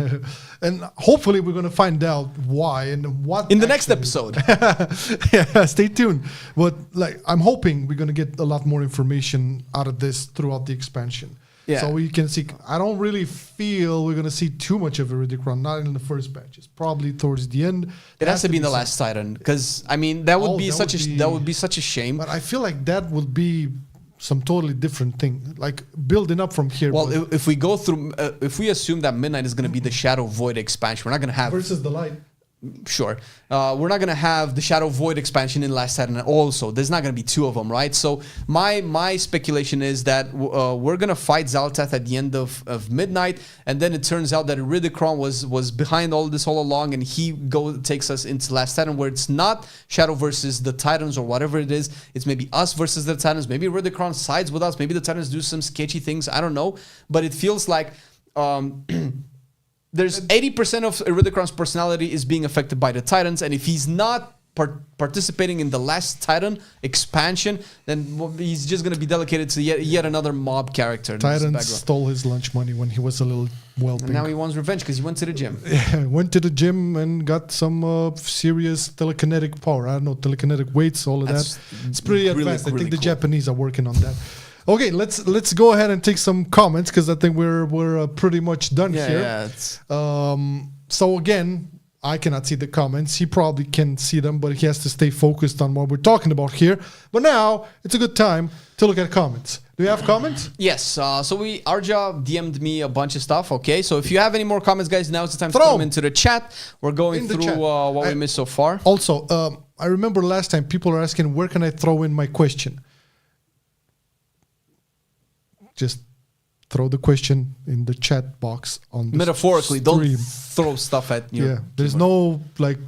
And hopefully we're going to find out why and what... In the next episode. Yeah, stay tuned. But like, I'm hoping we're going to get a lot more information out of this throughout the expansion. Yeah. So we can see. I don't really feel we're gonna see too much of Iridikron. Not in the first batch. It's probably towards the end. It has to be in the last Titan, because I mean that would be such a shame. But I feel like that would be some totally different thing, like building up from here. Well, if we go through, if we assume that Midnight is gonna be the Shadow Void expansion, we're not gonna have versus the Light. Sure. We're not going to have the Shadow Void expansion in Last Titan also. There's not going to be two of them, right? So my speculation is that we're going to fight Xal'atath at the end of Midnight, and then it turns out that Iridikron was behind all this all along, and he takes us into Last Titan, where it's not Shadow versus the Titans or whatever it is. It's maybe us versus the Titans. Maybe Iridikron sides with us. Maybe the Titans do some sketchy things. I don't know. But it feels like... There's 80% of Iridikron's personality is being affected by the Titans, and if he's not participating in the Last Titan expansion, then he's just going to be delegated to yet another mob character. Titans stole his lunch money when he was a little whelping. And now he wants revenge because he went to the gym. Yeah, went to the gym and got some serious telekinetic power. I don't know, telekinetic weights, all of that. It's pretty advanced. I think the Japanese are working on that. Okay, let's go ahead and take some comments, because I think we're pretty much done here. Yeah, so again, I cannot see the comments. He probably can see them, but he has to stay focused on what we're talking about here. But now it's a good time to look at comments. Do you have comments? Yes. So Arja DM'd me a bunch of stuff. Okay, so if you have any more comments, guys, now's the time to throw them into the chat. We're going through what we missed so far. Also, I remember last time people are asking, where can I throw in my question? Just throw the question in the chat box on the metaphorically. stream. Don't throw stuff at you. Yeah, there's no like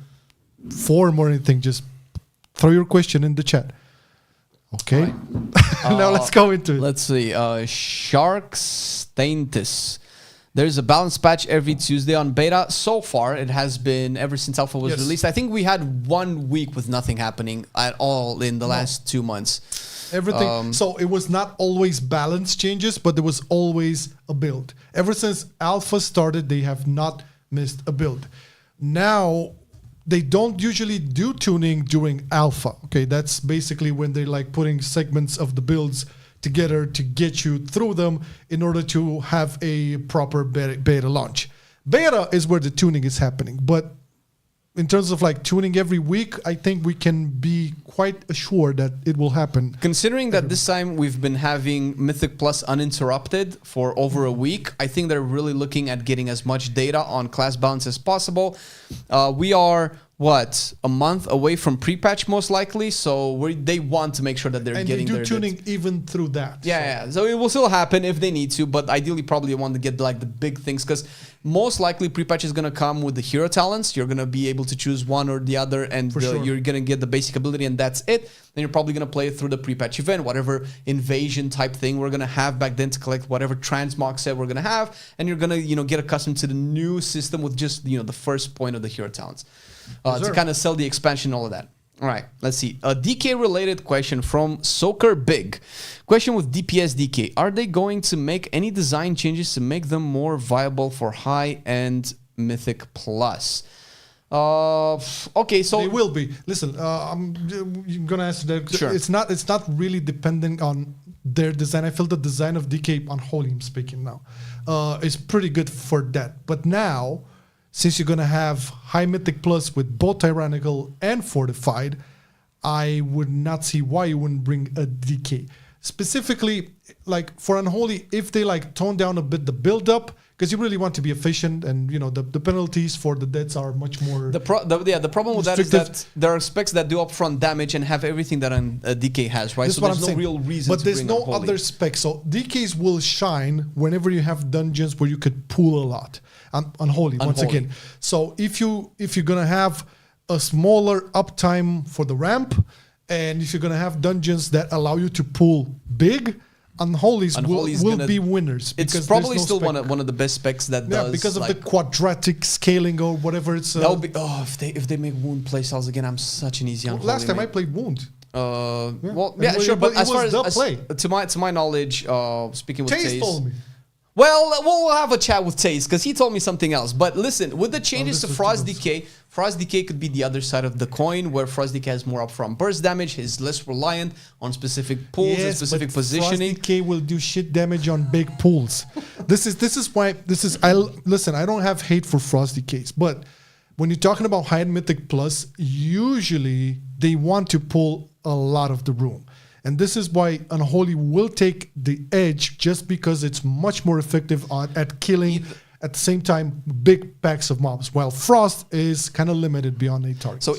form or anything. Just throw your question in the chat. Okay. Right. Now let's go into it. Let's see. Sharks Taintus. There's a balance patch every Tuesday on beta. So far, it has been ever since alpha was released. I think we had 1 week with nothing happening at all in the last 2 months. Everything. So it was not always balance changes, but there was always a build. Ever since alpha started, they have not missed a build. Now, they don't usually do tuning during alpha. Okay, that's basically when they're like putting segments of the builds together to get you through them in order to have a proper beta launch. Beta is where the tuning is happening, but in terms of like tuning every week, I think we can be quite assured that it will happen. Considering that this time we've been having Mythic Plus uninterrupted for over a week, I think they're really looking at getting as much data on class balance as possible. We are, what, a month away from pre-patch most likely, so they want to make sure that they're getting their tuning even through that. Yeah, so it will still happen if they need to, but ideally probably want to get like the big things, because most likely pre-patch is going to come with the hero talents. You're going to be able to choose one or the other, and you're going to get the basic ability, and that's it. Then you're probably going to play it through the pre-patch event, whatever invasion type thing we're going to have back then to collect whatever transmog set we're going to have, and you're going to get accustomed to the new system with just the first point of the hero talents. To kind of sell the expansion, all of that. All right, let's see. A DK-related question from Soaker Big. Question with DPS DK. Are they going to make any design changes to make them more viable for high-end Mythic Plus? Okay, so... They will be. Listen, I'm going to answer that. Sure. It's not really dependent on their design. I feel the design of DK, Unholy, I'm speaking now, is pretty good for that. But now, since you're going to have high Mythic Plus with both Tyrannical and Fortified, I would not see why you wouldn't bring a DK. Specifically, like for Unholy, if they like tone down a bit the build-up, because you really want to be efficient, and the penalties for the deaths are much more. The problem with that is that there are specs that do upfront damage and have everything that a DK has, right? So there's no real reason. But there's no other specs. So DKs will shine whenever you have dungeons where you could pull a lot. Unholy once again. So if you're gonna have a smaller uptime for the ramp, and if you're gonna have dungeons that allow you to pull big, Unholy's will be winners. It's probably still one of the best specs that does. Yeah, because of the quadratic scaling or whatever it's. That would be if they make wound playstyles again. I'm such an easy Unholy. Last time I played wound. Sure, but as far as to my knowledge, speaking with Taze told me. Well, we'll have a chat with Taze because he told me something else. But listen, with the changes to Frost Decay could be the other side of the coin, where Frost Decay has more upfront burst damage, is less reliant on specific pulls and specific positioning. Frost Decay will do shit damage on big pulls. I don't have hate for Frost Decays, but when you're talking about high-end Mythic Plus, usually they want to pull a lot of the room. And this is why Unholy will take the edge, just because it's much more effective at killing, at the same time, big packs of mobs, while Frost is kind of limited beyond 8 targets. So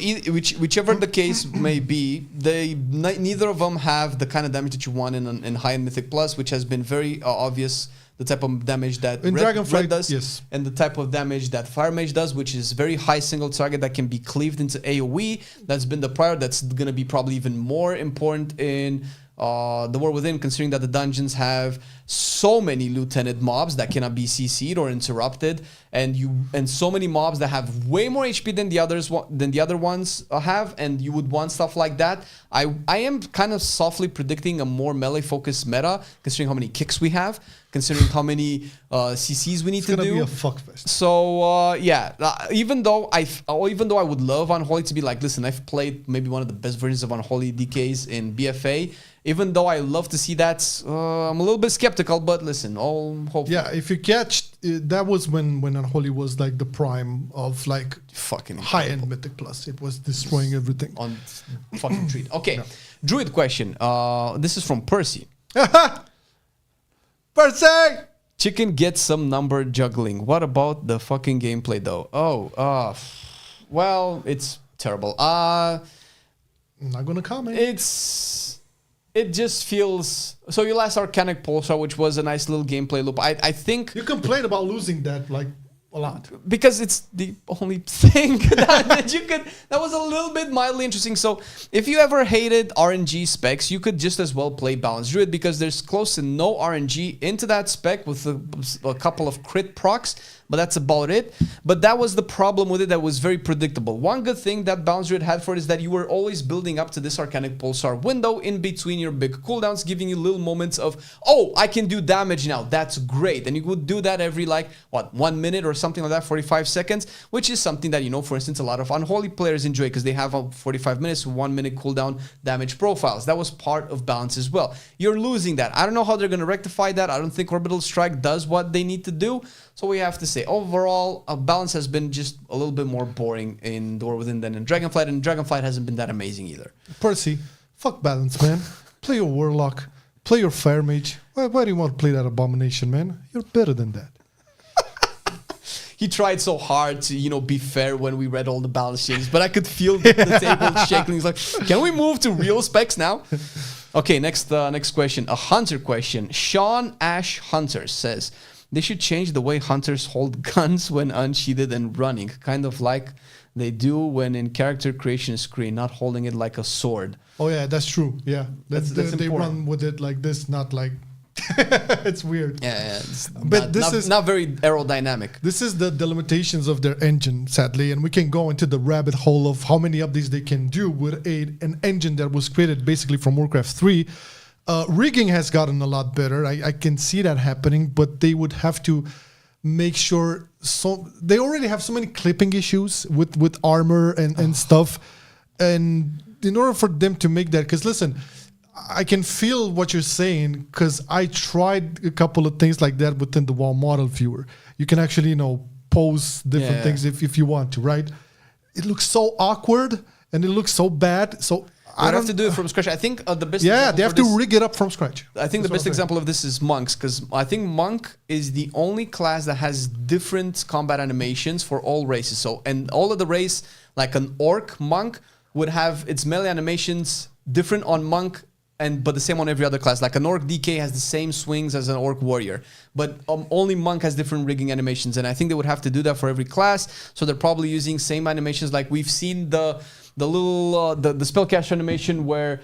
whichever the case may be, neither of them have the kind of damage that you want in high-end Mythic Plus, which has been very obvious. The type of damage that Red does, yes, and the type of damage that Fire Mage does, which is very high single target that can be cleaved into AoE. That's been the prior. That's going to be probably even more important in the War Within, considering that the dungeons have so many lieutenant mobs that cannot be CC'd or interrupted, and so many mobs that have way more HP than the other ones have, and you would want stuff like that. I am kind of softly predicting a more melee focused meta, considering how many kicks we have, considering how many CCs we need to do. It's gonna be a fuckfest. So even though I would love Unholy to be like, listen, I've played maybe one of the best versions of Unholy DKs in BFA. Even though I love to see that, I'm a little bit skeptical. But listen, all hope. Yeah, if you catch, that was when Unholy was like the prime of like fucking high-end Mythic Plus. It was destroying everything on fucking treat. Okay, yeah. Druid question. This is from Percy. Percy! Chicken gets some number juggling. What about the fucking gameplay though? Well, it's terrible. I'm not gonna comment. It just feels... So your last Arcanic Pulsar, which was a nice little gameplay loop, I think... You complain about losing that, like, a lot. Because it's the only thing that you could... That was a little bit mildly interesting. So if you ever hated RNG specs, you could just as well play Balanced Druid, because there's close to no RNG into that spec with a couple of crit procs but that's about it. But that was the problem with it, that was very predictable. One good thing that Balance Druid had for it is that you were always building up to this Arcanic Pulsar window in between your big cooldowns, giving you little moments of, oh, I can do damage now. That's great. And you would do that every 1 minute or something like that, 45 seconds, which is something that, for instance, a lot of Unholy players enjoy because they have a 45 minutes, 1 minute cooldown damage profiles. That was part of Balance as well. You're losing that. I don't know how they're going to rectify that. I don't think Orbital Strike does what they need to do. So we have to say, overall, Balance has been just a little bit more boring in Door Within than in Dragonflight, and Dragonflight hasn't been that amazing either. Percy, fuck Balance, man. Play your Warlock. Play your Fire Mage. Why do you want to play that abomination, man? You're better than that. He tried so hard to, be fair when we read all the balance changes, but I could feel the table shaking. He's like, can we move to real specs now? Okay, next question. A Hunter question. Sean Ash Hunter says, they should change the way Hunters hold guns when unsheathed and running, kind of like they do when in character creation screen, not holding it like a sword. Oh, yeah, that's true. Yeah, that's they run with it like this, not like... It's weird. Yeah, but this is not very aerodynamic. This is the limitations of their engine, sadly, and we can go into the rabbit hole of how many updates they can do with an engine that was created basically from Warcraft 3. Rigging has gotten a lot better. I can see that happening, but they would have to make sure. So they already have so many clipping issues with armor and stuff, and in order for them to make that, because listen, I can feel what you're saying because I tried a couple of things like that within the WoW model viewer. You can actually, pose different things if you want to, right? It looks so awkward and it looks so bad. So I don't have to do it from scratch. I think the best. Yeah, they have to rig it up from scratch. I think the best example of this is Monks, because I think Monk is the only class that has different combat animations for all races. So, and all of the race, like an Orc Monk, would have its melee animations different on Monk, but the same on every other class. Like an Orc DK has the same swings as an Orc Warrior, but only Monk has different rigging animations, and I think they would have to do that for every class. So they're probably using same animations, like we've seen the little the spellcaster animation where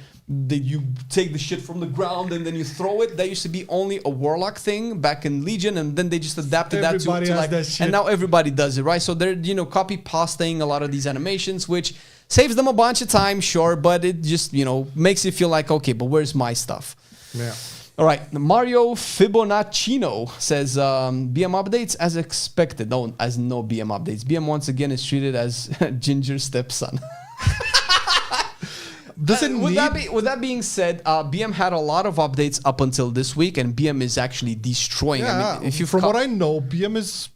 you take the shit from the ground and then you throw it. That used to be only a Warlock thing back in Legion, and then they just adapted that to like, that shit. And now everybody does it, right? So they're copy pasting a lot of these animations, which saves them a bunch of time, sure, but it just, makes you feel like, okay, but where's my stuff? Yeah. All right. Mario Fibonacino says, BM updates as expected. No, as no BM updates. BM once again is treated as Ginger's stepson. With that being said, BM had a lot of updates up until this week, and BM is actually destroying. Yeah, from what I know, BM is...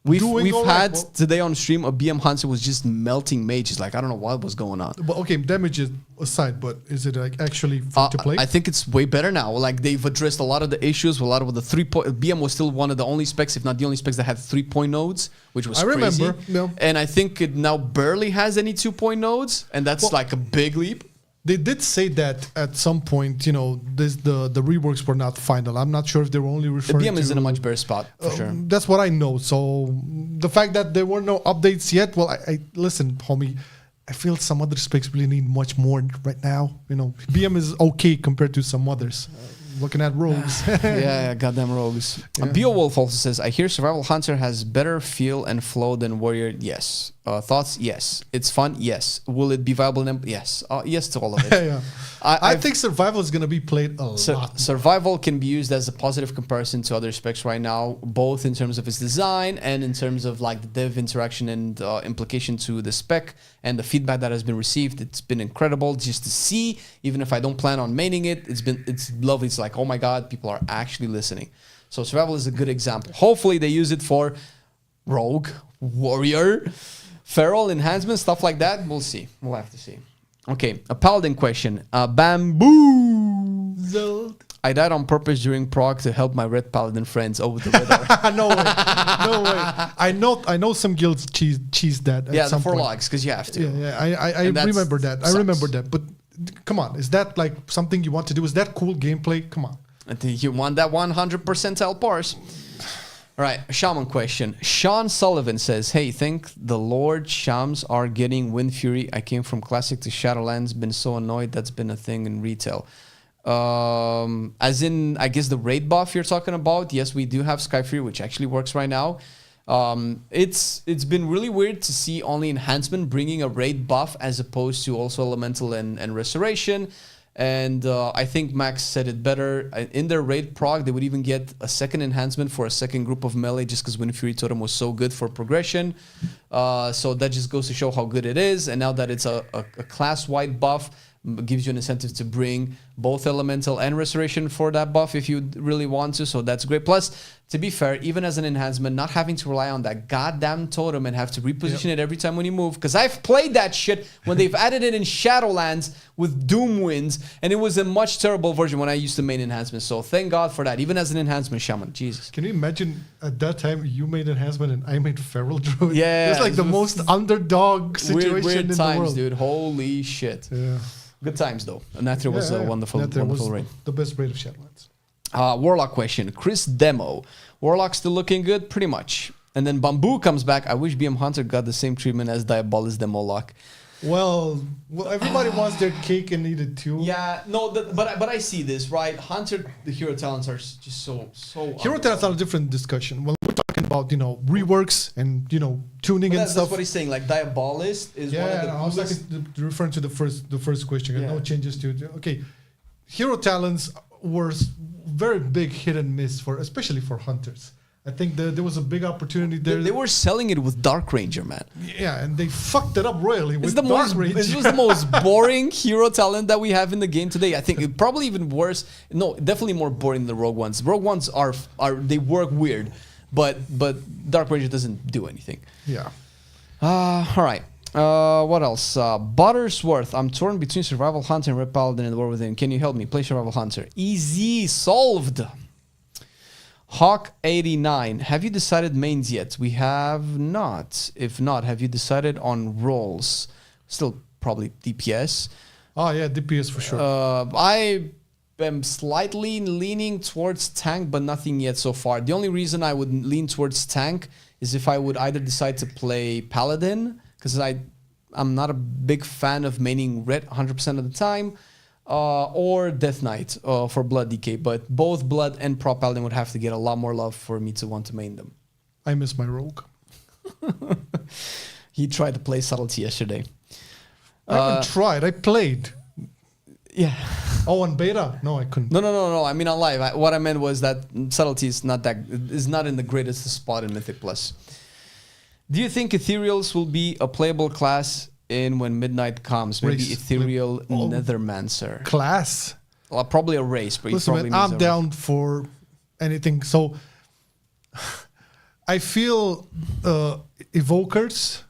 We've had today on stream a BM Hunter was just melting mages. Like, I don't know what was going on. But okay, damage aside, but is it like actually fun to play? I think it's way better now. Like, they've addressed a lot of the issues. A lot of the 3-point BM was still one of the only specs, if not the only specs, that had 3-point nodes, which was crazy. I remember. Yeah. And I think it now barely has any 2-point nodes, and that's like a big leap. They did say that at some point, the reworks were not final. I'm not sure if they were only referring to... The BM is in a much better spot, for sure. That's what I know. So the fact that there were no updates yet, well, I listen, homie, I feel some other specs really need much more right now. BM is okay compared to some others. Looking at rogues. Yeah, goddamn rogues. Yeah. Beowulf also says, I hear Survival Hunter has better feel and flow than Warrior. Yes. Thoughts? Yes. It's fun? Yes. Will it be viable? Yes. Yes to all of it. Yeah. I think Survival is going to be played a lot. Survival can be used as a positive comparison to other specs right now, both in terms of its design and in terms of like the dev interaction and implication to the spec and the feedback that has been received. It's been incredible just to see, even if I don't plan on maining it. It's lovely. It's like, oh my God, people are actually listening. So Survival is a good example. Hopefully they use it for Rogue, Warrior, Feral enhancements, stuff like that. We'll see. We'll have to see. Okay, a Paladin question. Bamboo. I died on purpose during prog to help my Red Paladin friends over the weather. No way. I know some guilds cheese that. Yeah, the 4 logs, because you have to. Yeah. I remember that. Sucks. I remember that. But come on, is that like something you want to do? Is that cool gameplay? Come on. I think you want that 100 percentile parse. All right, a shaman question. Sean Sullivan says, hey, think the Lord Shams are getting Wind Fury. I came from Classic to Shadowlands, been so annoyed that's been a thing in retail. As in, I guess the raid buff you're talking about. Yes, we do have Sky Fury, which actually works right now. It's been really weird to see only enhancement bringing a raid buff as opposed to also elemental and restoration. And I think Max said it better. In their raid prog, they would even get a second enhancement for a second group of melee just because Wind Fury Totem was so good for progression. So that just goes to show how good it is. And now that it's a class-wide buff, gives you an incentive to bring both elemental and restoration for that buff if you really want to. So that's great. Plus, to be fair, even as an enhancement, not having to rely on that goddamn totem and have to reposition it every time when you move. Because I've played that shit when they've added it in Shadowlands with Doom Winds, and it was a much terrible version when I used to main enhancement. So thank God for that. Even as an enhancement shaman, Jesus. Can you imagine at that time you made enhancement and I made feral druid? Yeah, it's like the most underdog situation weird in times, the world, dude. Holy shit. Yeah. Good times though. Nathril was a wonderful raid. The best raid of Shadowlands. Warlock question. Chris Demo. Warlock still looking good? Pretty much. And then Bamboo comes back. I wish BM Hunter got the same treatment as Diabolus Demolock. Well, everybody wants their cake and eat it too. Yeah, no, but I see this, right? Hunter, the hero talents are just so. Hero talents are a different discussion. When we're talking about reworks and tuning and stuff. That's what he's saying. Like Diabolist is one of the. I was referring to the first question. No changes to it. Okay, hero talents were very big hit and miss especially for hunters. I think there was a big opportunity there. They were selling it with Dark Ranger, man. Yeah, and they fucked it up royally with Dark Ranger. This was the most boring hero talent that we have in the game today. I think it probably even worse. No, definitely more boring than the Rogue ones. Rogue ones are they work weird, but Dark Ranger doesn't do anything. Yeah. All right. What else? Buttersworth. I'm torn between Survival Hunter and Red Paladin and War Within. Can you help me? Play Survival Hunter. Easy. Solved. Hawk89. Have you decided mains yet? We have not. If not, have you decided on roles? Still probably DPS. Oh, yeah, DPS for sure. I am slightly leaning towards tank, but nothing yet so far. The only reason I would lean towards tank is if I would either decide to play Paladin, because I'm not a big fan of maining red 100% of the time, or Death Knight for Blood DK. But both Blood and Pro Paladin would have to get a lot more love for me to want to main them. I miss my rogue. He tried to play Subtlety yesterday. I haven't tried. I played. Yeah. Oh, on beta? No, I couldn't. No. I mean on live. What I meant was that Subtlety is not in the greatest spot in Mythic Plus. Do you think Ethereals will be a playable class in when Midnight comes? Maybe Race. Ethereal Nethermancer. Class? Well, probably a race, but listen, probably man, I'm down for anything. So I feel Evokers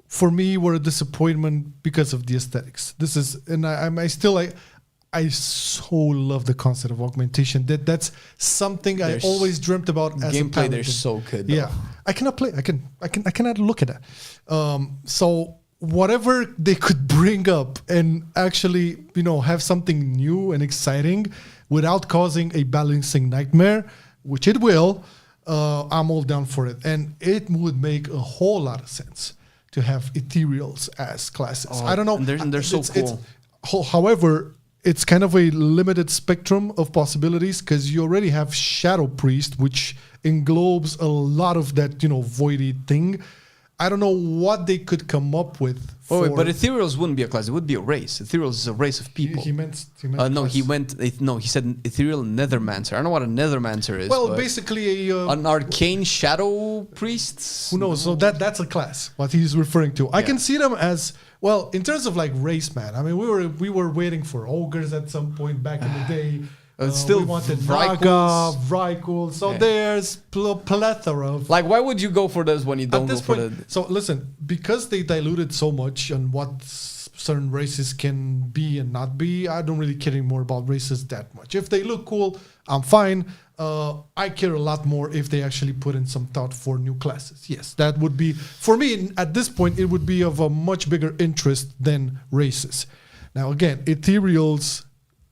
for me were a disappointment because of the aesthetics. This is, and I so love the concept of augmentation. That's something I always dreamt about as a gameplay. They're so good. Though. Yeah, I cannot play. I cannot look at that. So whatever they could bring up and actually, have something new and exciting without causing a balancing nightmare, which it will, I'm all down for it. And it would make a whole lot of sense to have ethereals as classes. I don't know. And they're so cool. However, it's kind of a limited spectrum of possibilities because you already have Shadow Priest, which englobes a lot of that, voidy thing. I don't know what they could come up with. But Ethereals wouldn't be a class; it would be a race. Ethereals is a race of people. He meant no, he said Ethereal Nethermancer. I don't know what a Nethermancer is. Well, basically an arcane shadow priest. Who knows? So that's a class. What he's referring to. I can see them as well in terms of like race, man. I mean, we were waiting for ogres at some point back in the day. Still we wanted Vrykul. So there's plethora of... Like, why would you go for this when you don't go for the... So listen, because they diluted so much on what certain races can be and not be, I don't really care anymore about races that much. If they look cool, I'm fine. I care a lot more if they actually put in some thought for new classes. Yes, that would be... For me, at this point, it would be of a much bigger interest than races. Now, again, Ethereals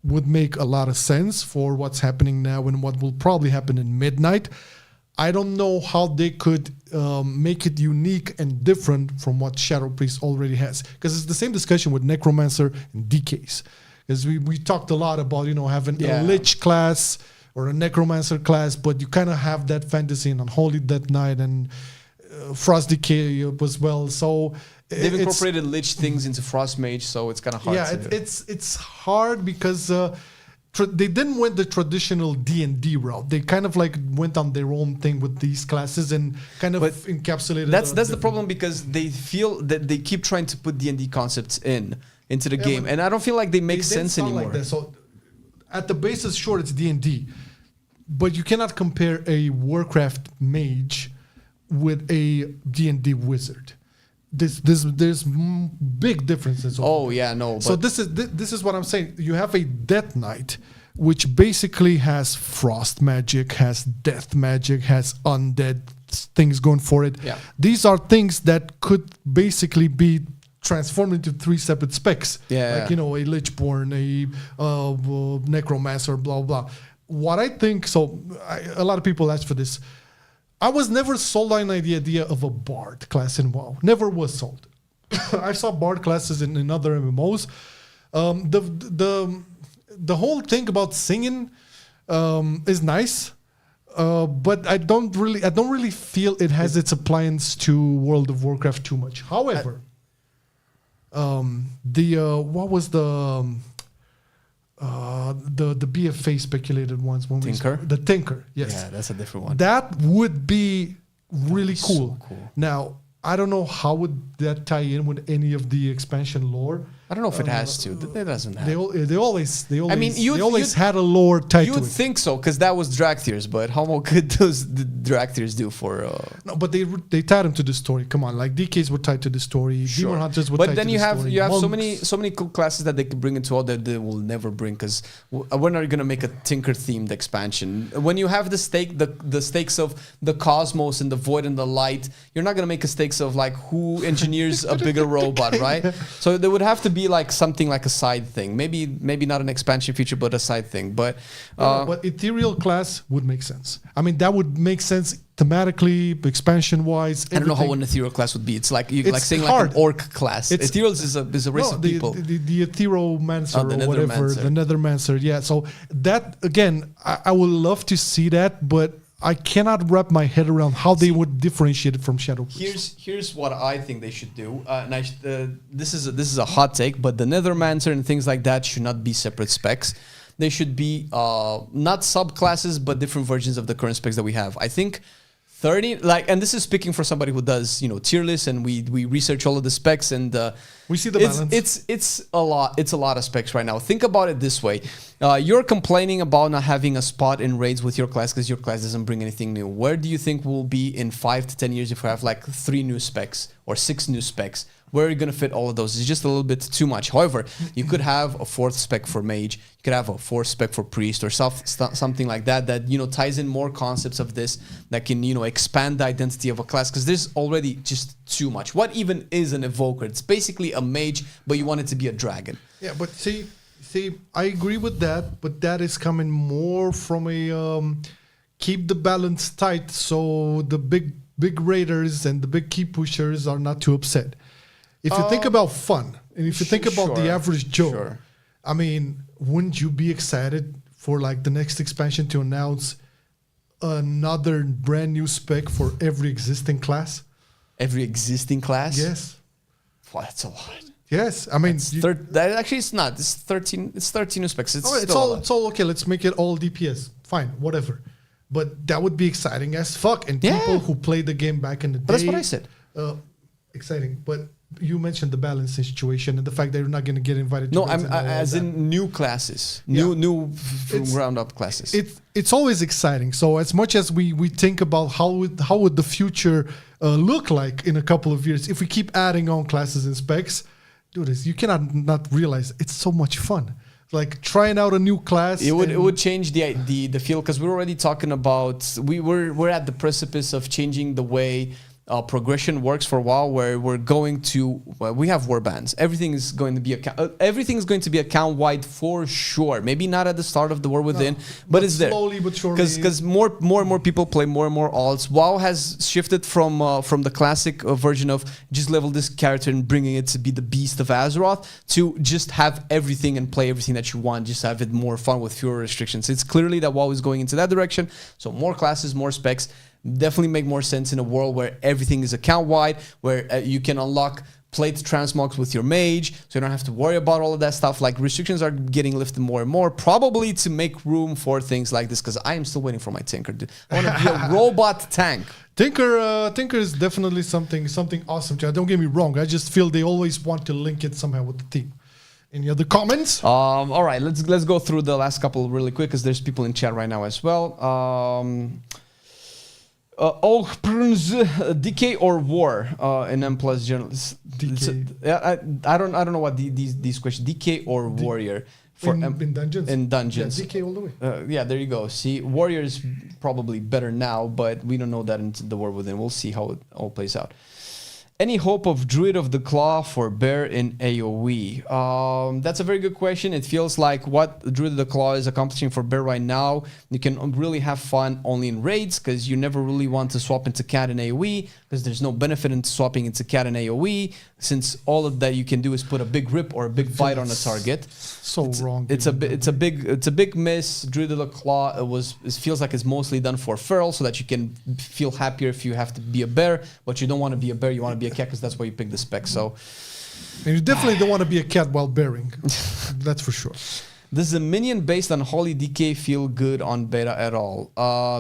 would make a lot of sense for what's happening now and what will probably happen in Midnight. I don't know how they could make it unique and different from what Shadow Priest already has. Because it's the same discussion with Necromancer and DKs. Because we talked a lot about, having a Lich class or a necromancer class, but you kind of have that fantasy in Unholy Death Knight and Frost Decay as well. So they've incorporated lich things into Frost Mage, so it's kind of hard. Yeah, it's hard because they didn't went the traditional D&D route. They kind of like went on their own thing with these classes and kind of encapsulated. That's the problem, because they feel that they keep trying to put D&D concepts into the game, and I don't feel like they make sense anymore. Like that. So at the basis, sure, it's D&D, but you cannot compare a Warcraft mage with a D&D wizard. There's big differences. Oh yeah, no. So this is what I'm saying. You have a Death Knight, which basically has frost magic, has death magic, has undead things going for it. Yeah. These are things that could basically be transformed into 3 separate specs. Yeah. Like, a Lichborn, a Necromancer, blah, blah. What I think, a lot of people ask for this. I was never sold on the idea of a Bard class in WoW. Never was sold. I saw Bard classes in other MMOs. The whole thing about singing is nice, but I don't really feel it has its appliance to World of Warcraft too much. However, what was the BFA speculated ones when Tinker? The Tinker, yes. Yeah, that's a different one. That would be really cool. So cool. Now, I don't know how would that tie in with any of the expansion lore. I don't know if it has to. It doesn't have. They always I mean, they always had a lore tied to You'd it. think so, because that was Dracthyrs, but how good does the Dracthyrs do for... No, but they tied them to the story. Come on, like DKs were tied to the story. Sure. Demon Hunters were but tied then to the story. you have Monks. so many cool classes that they could bring into all that they will never bring, because we're not going to make a Tinker themed expansion. When you have the stakes of the cosmos and the void and the light, you're not going to make a stakes of like who engineers a bigger robot, right? So there would have to be like something like a side thing. Maybe not an expansion feature, but a side thing. But but ethereal class would make sense. I mean, that would make sense thematically, expansion wise. I don't know how an ethereal class would be. It's like saying hard. like an orc class. Ethereals is a race of people. The etheromancer the or whatever, the nethermancer. Yeah. So that again, I would love to see that, but I cannot wrap my head around how they would differentiate it from Shadow Priest. Here's what I think they should do. This is a hot take, but the Nethermancer and things like that should not be separate specs. They should be not subclasses, but different versions of the current specs that we have. I think 30, and this is speaking for somebody who does tier lists, and we research all of the specs, and we see the balance. It's a lot of specs right now. Think about it this way: you're complaining about not having a spot in raids with your class because your class doesn't bring anything new. Where do you think we'll be in 5 to 10 years if we have like 3 new specs or 6 new specs? Where are you going to fit all of those? It's just a little bit too much. However, you could have a 4th spec for Mage. You could have a 4th spec for Priest or something like that ties in more concepts of this that can, expand the identity of a class, because there's already just too much. What even is an Evoker? It's basically a Mage, but you want it to be a dragon. Yeah, but see, I agree with that, but that is coming more from a keep the balance tight so the big raiders and the big key pushers are not too upset. If you think about fun, and if you think about the average Joe, I mean, wouldn't you be excited for like the next expansion to announce another brand new spec for every existing class? Every existing class? Yes. Well, that's a lot. Yes, I mean, actually it's not. It's 13. It's 13 new specs. It's all okay. Let's make it all DPS. Fine, whatever. But that would be exciting as fuck. And people who played the game back in the day. But that's what I said. Exciting, but you mentioned the balancing situation and the fact that you're not going to get invited. No, as in new classes, new ground up classes. It's always exciting. So as much as we think about how would the future look like in a couple of years if we keep adding on classes and specs, dude, you cannot not realize it's so much fun. Like trying out a new class. It would change the feel, because we're already talking about we're at the precipice of changing the way progression works for a while, where we're going to we have warbands. Everything is going to be account wide for sure. Maybe not at the start of the War Within, but it's there slowly but surely. because more and more people play more and more alts. WoW has shifted from the classic version of just level this character and bringing it to be the beast of Azeroth to just have everything and play everything that you want. Just have it more fun with fewer restrictions. It's clearly that WoW is going into that direction. So more classes, more specs. Definitely make more sense in a world where everything is account wide, where you can unlock plate transmogs with your mage, so you don't have to worry about all of that stuff. Like, restrictions are getting lifted more and more, probably to make room for things like this, because I am still waiting for my Tinker. I want to be a robot tank. Tinker is definitely something awesome. Don't get me wrong. I just feel they always want to link it somehow with the team. Any other comments? All right, let's go through the last couple really quick, because there's people in chat right now as well. Decay or War in M plus journalists. I don't know what these questions. Decay or Warrior for in dungeons. In dungeons. Yeah, Decay all the way. Yeah, there you go. See, Warrior is probably better now, but we don't know that into the War Within. We'll see how it all plays out. Any hope of Druid of the Claw for Bear in AoE? That's a very good question. It feels like what Druid of the Claw is accomplishing for Bear right now, you can really have fun only in raids, because you never really want to swap into Cat in AoE, because there's no benefit in swapping into Cat in AoE, since all of that you can do is put a big rip or a big bite on a target. Wrong. It's a big miss. Druid of the Claw it feels like it's mostly done for Feral, so that you can feel happier if you have to be a bear, but you don't want to be a bear, you want to be a cat, because that's why you pick the spec. So, and you definitely don't want to be a cat while bearing. That's for sure. Does the minion based on Unholy Decay feel good on beta at all?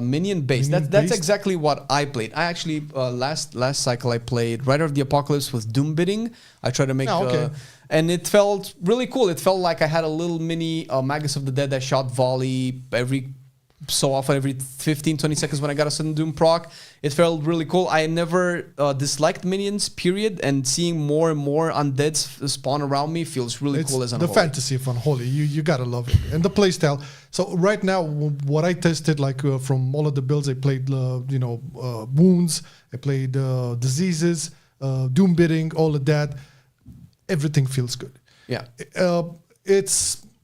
Minion based. That's exactly what I played. I actually last cycle I played Rider of the Apocalypse with Doom Bidding. I tried to make and it felt really cool. It felt like I had a little mini Magus of the Dead that shot volley every so often, every 15-20 seconds when I got a sudden Doom proc. It felt really cool. I never disliked minions, period, and seeing more and more undeads spawn around me feels really cool as Unholy. The fantasy of Unholy, you gotta love it. And the playstyle. So right now, what I tested, like from all of the builds, I played, wounds, I played diseases, Doom Bidding, all of that. Everything feels good. Yeah.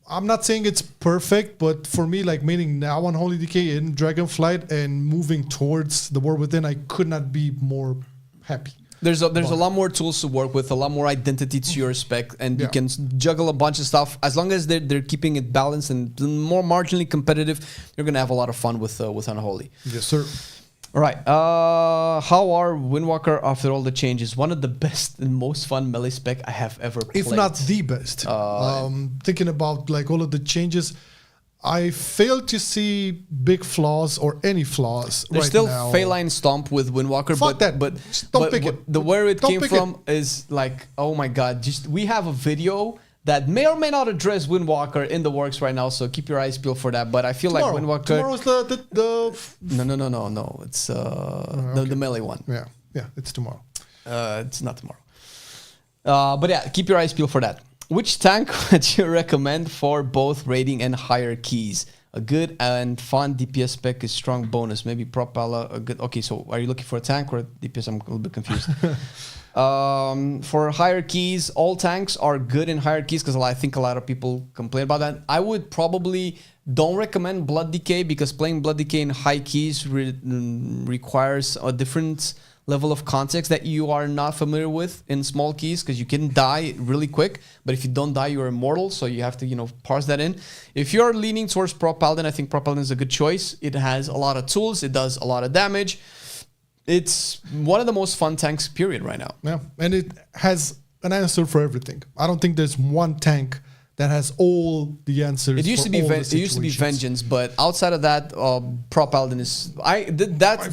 I'm not saying it's perfect, but for me, like meaning now Unholy Decay in Dragonflight and moving towards the War Within, I could not be more happy. There's a lot more tools to work with, a lot more identity to your spec, and you can juggle a bunch of stuff. As long as they're keeping it balanced and more marginally competitive, you're gonna have a lot of fun with Unholy. Yes, sir. All right. How are Windwalker after all the changes? One of the best and most fun melee spec I have ever played. If not the best. Thinking about like all of the changes, I fail to see big flaws or any flaws. There's right still now. Feline Stomp with Windwalker, but where it came from is like, oh my god! We have a video that may or may not address Windwalker in the works right now, so keep your eyes peeled for that. But I feel like Windwalker. Tomorrow's the No. It's the melee one. Yeah, it's tomorrow. It's not tomorrow. But yeah, keep your eyes peeled for that. Which tank would you recommend for both raiding and higher keys? A good and fun DPS spec is strong bonus. Maybe Propeller, a good. Okay, so are you looking for a tank or a DPS? I'm a little bit confused. For higher keys, all tanks are good in higher keys, because I think a lot of people complain about that. I would probably don't recommend Blood Decay, because playing Blood Decay in high keys requires a different level of context that you are not familiar with in small keys, because you can die really quick, but if you don't die, you're immortal, so you have to, parse that in. If you're leaning towards Prop Paladin, I think Prop Paladin is a good choice. It has a lot of tools, it does a lot of damage. It's one of the most fun tanks, period, right now. Yeah, and it has an answer for everything. I don't think there's one tank that has all the answers. It used to be Vengeance, but outside of that, Prop Paladin is.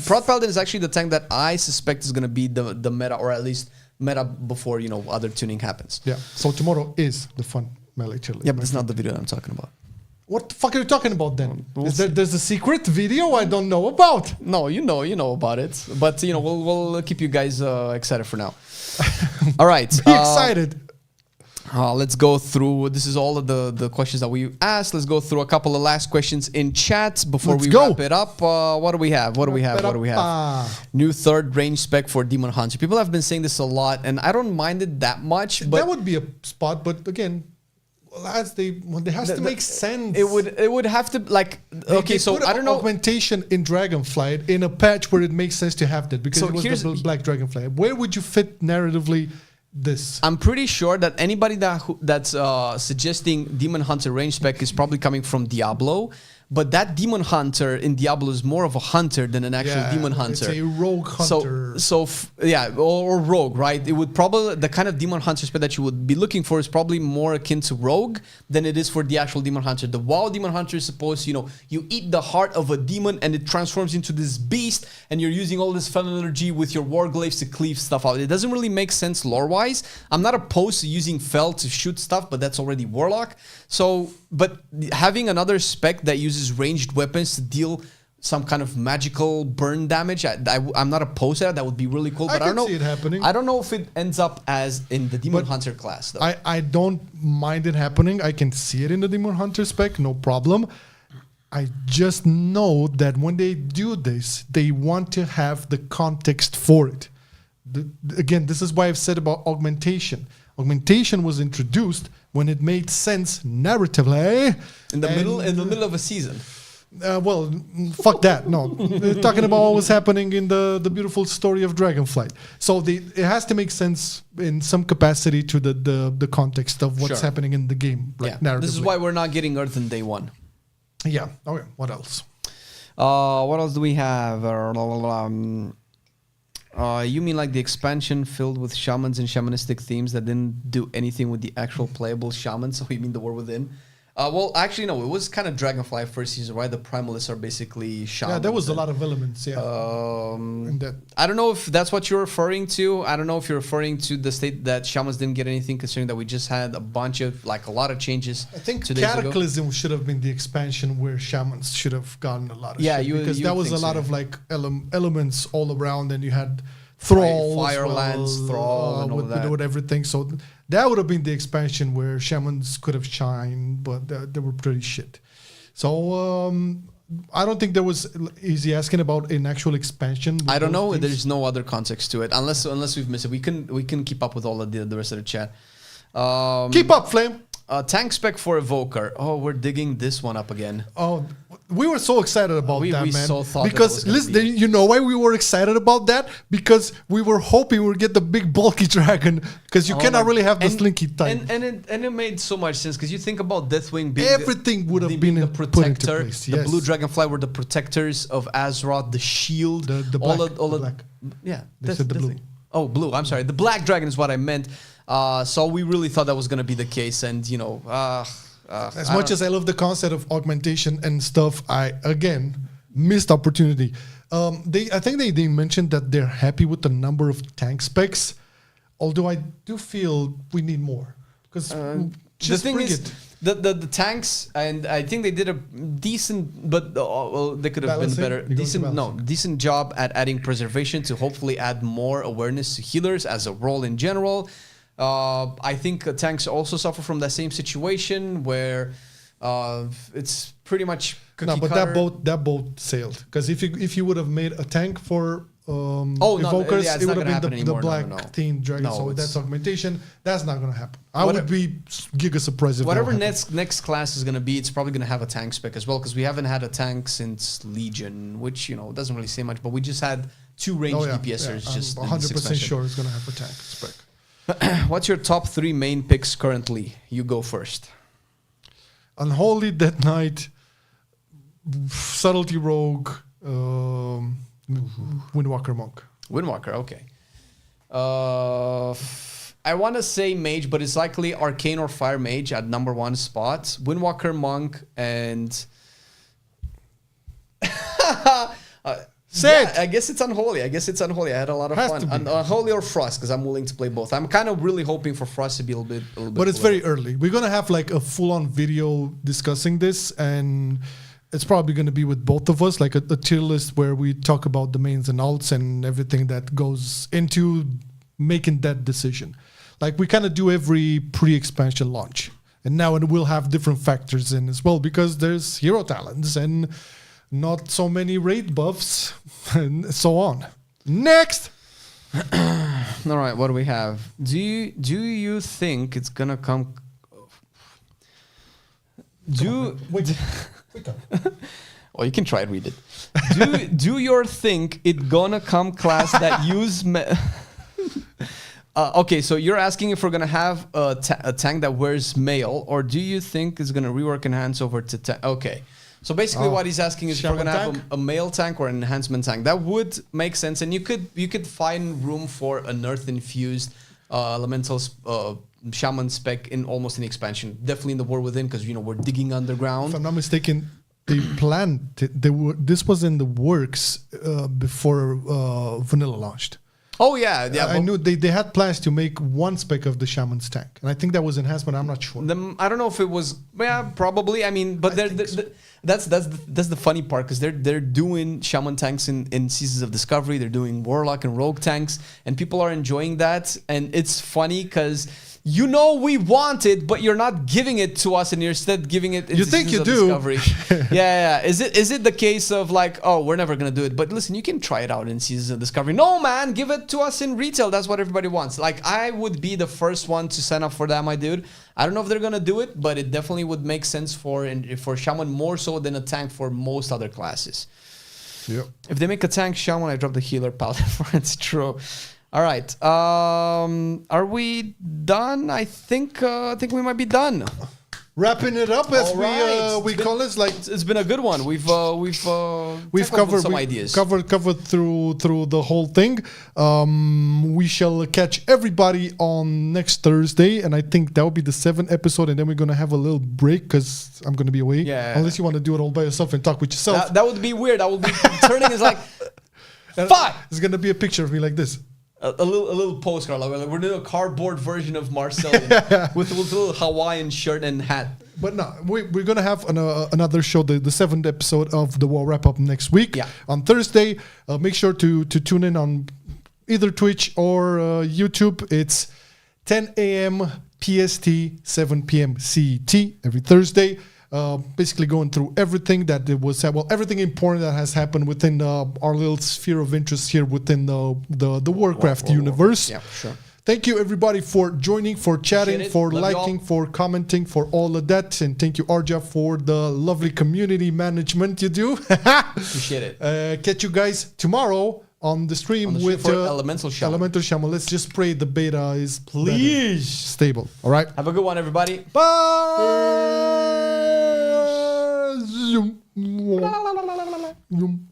Prop Paladin is actually the tank that I suspect is going to be the meta, or at least meta before other tuning happens. Yeah. So tomorrow is the fun melee challenge. Yeah, but it's not the video that I'm talking about. What the fuck are you talking about then? There's a secret video I don't know about? No, you know about it, but we'll keep you guys excited for now. All right, be excited. Let's go through. This is all of the questions that we asked. Let's go through a couple of last questions in chat before we wrap it up. What do we have? What do we have? New third range spec for Demon Hunter. People have been saying this a lot, and I don't mind it that much. But that would be a spot. But again, it has to make sense. It would have to like. Okay, so I don't know. Augmentation in Dragonflight in a patch where it makes sense to have that because it was the Black Dragonfly. Where would you fit narratively? This I'm pretty sure that anybody that's suggesting Demon Hunter range spec is probably coming from Diablo, but that Demon Hunter in Diablo is more of a hunter than an actual Demon Hunter. It's a rogue hunter. Or rogue, right? It would probably the kind of Demon Hunter spec that you would be looking for is probably more akin to rogue than it is for the actual Demon Hunter. The WoW Demon Hunter is supposed, you eat the heart of a demon and it transforms into this beast, and you're using all this fell energy with your warglaives to cleave stuff out. It doesn't really make sense lore-wise. I'm not opposed to using fell to shoot stuff, but that's already Warlock. So, but having another spec that uses ranged weapons to deal some kind of magical burn damage, I'm not opposed to that. That would be really cool. But I don't know. See it happening. I don't know if it ends up as in the Demon Hunter class, though. I don't mind it happening. I can see it in the Demon Hunter spec, no problem. I just know that when they do this, they want to have the context for it. Again, this is why I've said about augmentation. Augmentation was introduced when it made sense narratively. In the middle of a season. Well, fuck that. No, we're talking about what was happening in the beautiful story of Dragonflight. So it has to make sense in some capacity to the context of what's happening in the game. Narratively. This is why we're not getting Earth in day one. Yeah. Okay. What else? What else do we have? You mean like the expansion filled with shamans and shamanistic themes that didn't do anything with the actual playable shamans? So you mean the War Within? Well, actually, no. It was kind of Dragonfly first season, right? The primalists are basically shamans. Yeah, there was a lot of elements, I don't know if that's what you're referring to. I don't know if you're referring to the state that shamans didn't get anything, considering that we just had a lot of changes. I think Cataclysm should have been the expansion where shamans should have gotten a lot of shit. Because that was a lot of elements all around, and you had Thrall, Firelands, Thrall, and all that. With everything. So that would have been the expansion where shamans could have shined, but they were pretty shit. So I don't think there was. Is he asking about an actual expansion? I don't know. There's no other context to it, unless we've missed it. We can keep up with all of the rest of the chat. Keep up, Flame. Tank spec for Evoker. Oh, we're digging this one up again. Oh, we were so excited about that, man. So thought because listen, you know why we were excited about that? Because we were hoping we would get the big bulky dragon. Because you cannot really have the slinky type. And it made so much sense. Because you think about Deathwing being everything would have been the protector. Place, the blue dragonfly were the protectors of Azeroth. The shield. The black. Yeah, they said the blue. Oh, blue. I'm sorry. The black dragon is what I meant. So we really thought that was going to be the case, and as much as I love the concept of augmentation and stuff, I again missed opportunity. I think they mentioned that they're happy with the number of tank specs, although I do feel we need more because the thing is the tanks, and I think they did a decent, but they could have been better. Decent job at adding preservation to hopefully add more awareness to healers as a role in general. I think tanks also suffer from that same situation where it's pretty much cookie cutter. But that boat sailed, because if you would have made a tank for Evokers, it would have been the black themed dragon. So that's augmentation. That's not going to happen. I would be giga surprised if whatever next class is going to be, it's probably going to have a tank spec as well, because we haven't had a tank since Legion, which doesn't really say much, but we just had 2 ranged DPSers. Just 100% sure it's going to have a tank spec. What's your top 3 main picks currently? You go first. Unholy Death Knight, Subtlety Rogue, Windwalker Monk. Windwalker, okay. I want to say Mage, but it's likely Arcane or Fire Mage at number 1 spot. Windwalker Monk and... I guess it's Unholy. I had a lot of fun. Unholy or Frost, because I'm willing to play both. I'm kind of really hoping for Frost to be a little bit. But it's very early. We're gonna have like a full-on video discussing this, and it's probably gonna be with both of us, like a tier list where we talk about the mains and alts and everything that goes into making that decision. like we kind of do every pre-expansion launch. And now it will have different factors in as well because there's hero talents and not so many raid buffs and so on. Next! All right, what do we have? Do you think it's gonna come? Wait. Well, you can try and read it. Do you think it gonna come class that use? Okay, so you're asking if we're gonna have a tank that wears mail, or do you think it's gonna rework enhance over to tank? Okay, so basically what he's asking is if we're gonna have a mail tank or an enhancement tank. That would make sense, and you could find room for an earth infused elemental shaman spec in almost any expansion. Definitely in the War Within because we're digging underground. If I'm not mistaken, they planned this was in the works before vanilla launched. Oh yeah. I knew they had plans to make one spec of the shaman's tank, and I think that was enhancement. I'm not sure. I don't know if it was. Yeah, probably. I mean, but that's the funny part because they're doing shaman tanks in Seasons of Discovery. They're doing warlock and rogue tanks, and people are enjoying that. And it's funny because we want it, but you're not giving it to us, and you're instead giving it. You think you do? Discovery. yeah. Is it the case of like, oh, we're never gonna do it? But listen, you can try it out in Seasons of Discovery. No, man, give it to us in retail. That's what everybody wants. Like, I would be the first one to sign up for that, my dude. I don't know if they're gonna do it, but it definitely would make sense for shaman more so than a tank for most other classes. Yep. If they make a tank shaman, I drop the healer paladin for it. It's true. All right. Are we done? I think we might be done. Wrapping it up as we call it. Like it's been a good one. We've covered some ideas. Covered through the whole thing. We shall catch everybody on next Thursday, and I think that will be the 7th episode, and then we're gonna have a little break because I'm gonna be away. Yeah. Unless you want to do it all by yourself and talk with yourself. That would be weird. I would be turning is like 5. It's gonna be a picture of me like this. A little postcard. Like we're doing a cardboard version of Marcelian with a little Hawaiian shirt and hat. But no, we're going to have another show, the 7th episode of the War Wrap Up next week. Yeah. On Thursday. Make sure to tune in on either Twitch or YouTube. It's 10 a.m. PST, 7 p.m. CET every Thursday. Basically going through everything that it was everything important that has happened within our little sphere of interest here within the Warcraft universe. Yeah, sure. Thank you everybody for joining, for chatting, for liking, for commenting, for all of that, and thank you Arja for the lovely community management you do. Appreciate it. Catch you guys tomorrow on the stream with Elemental Shaman. Elemental Shaman. Let's just pray the beta is please stable. All right. Have a good one, everybody. Bye. Zoom. Zoom.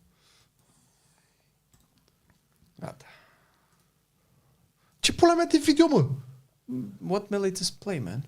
Ce pula mea de video, mă? What latest play, man?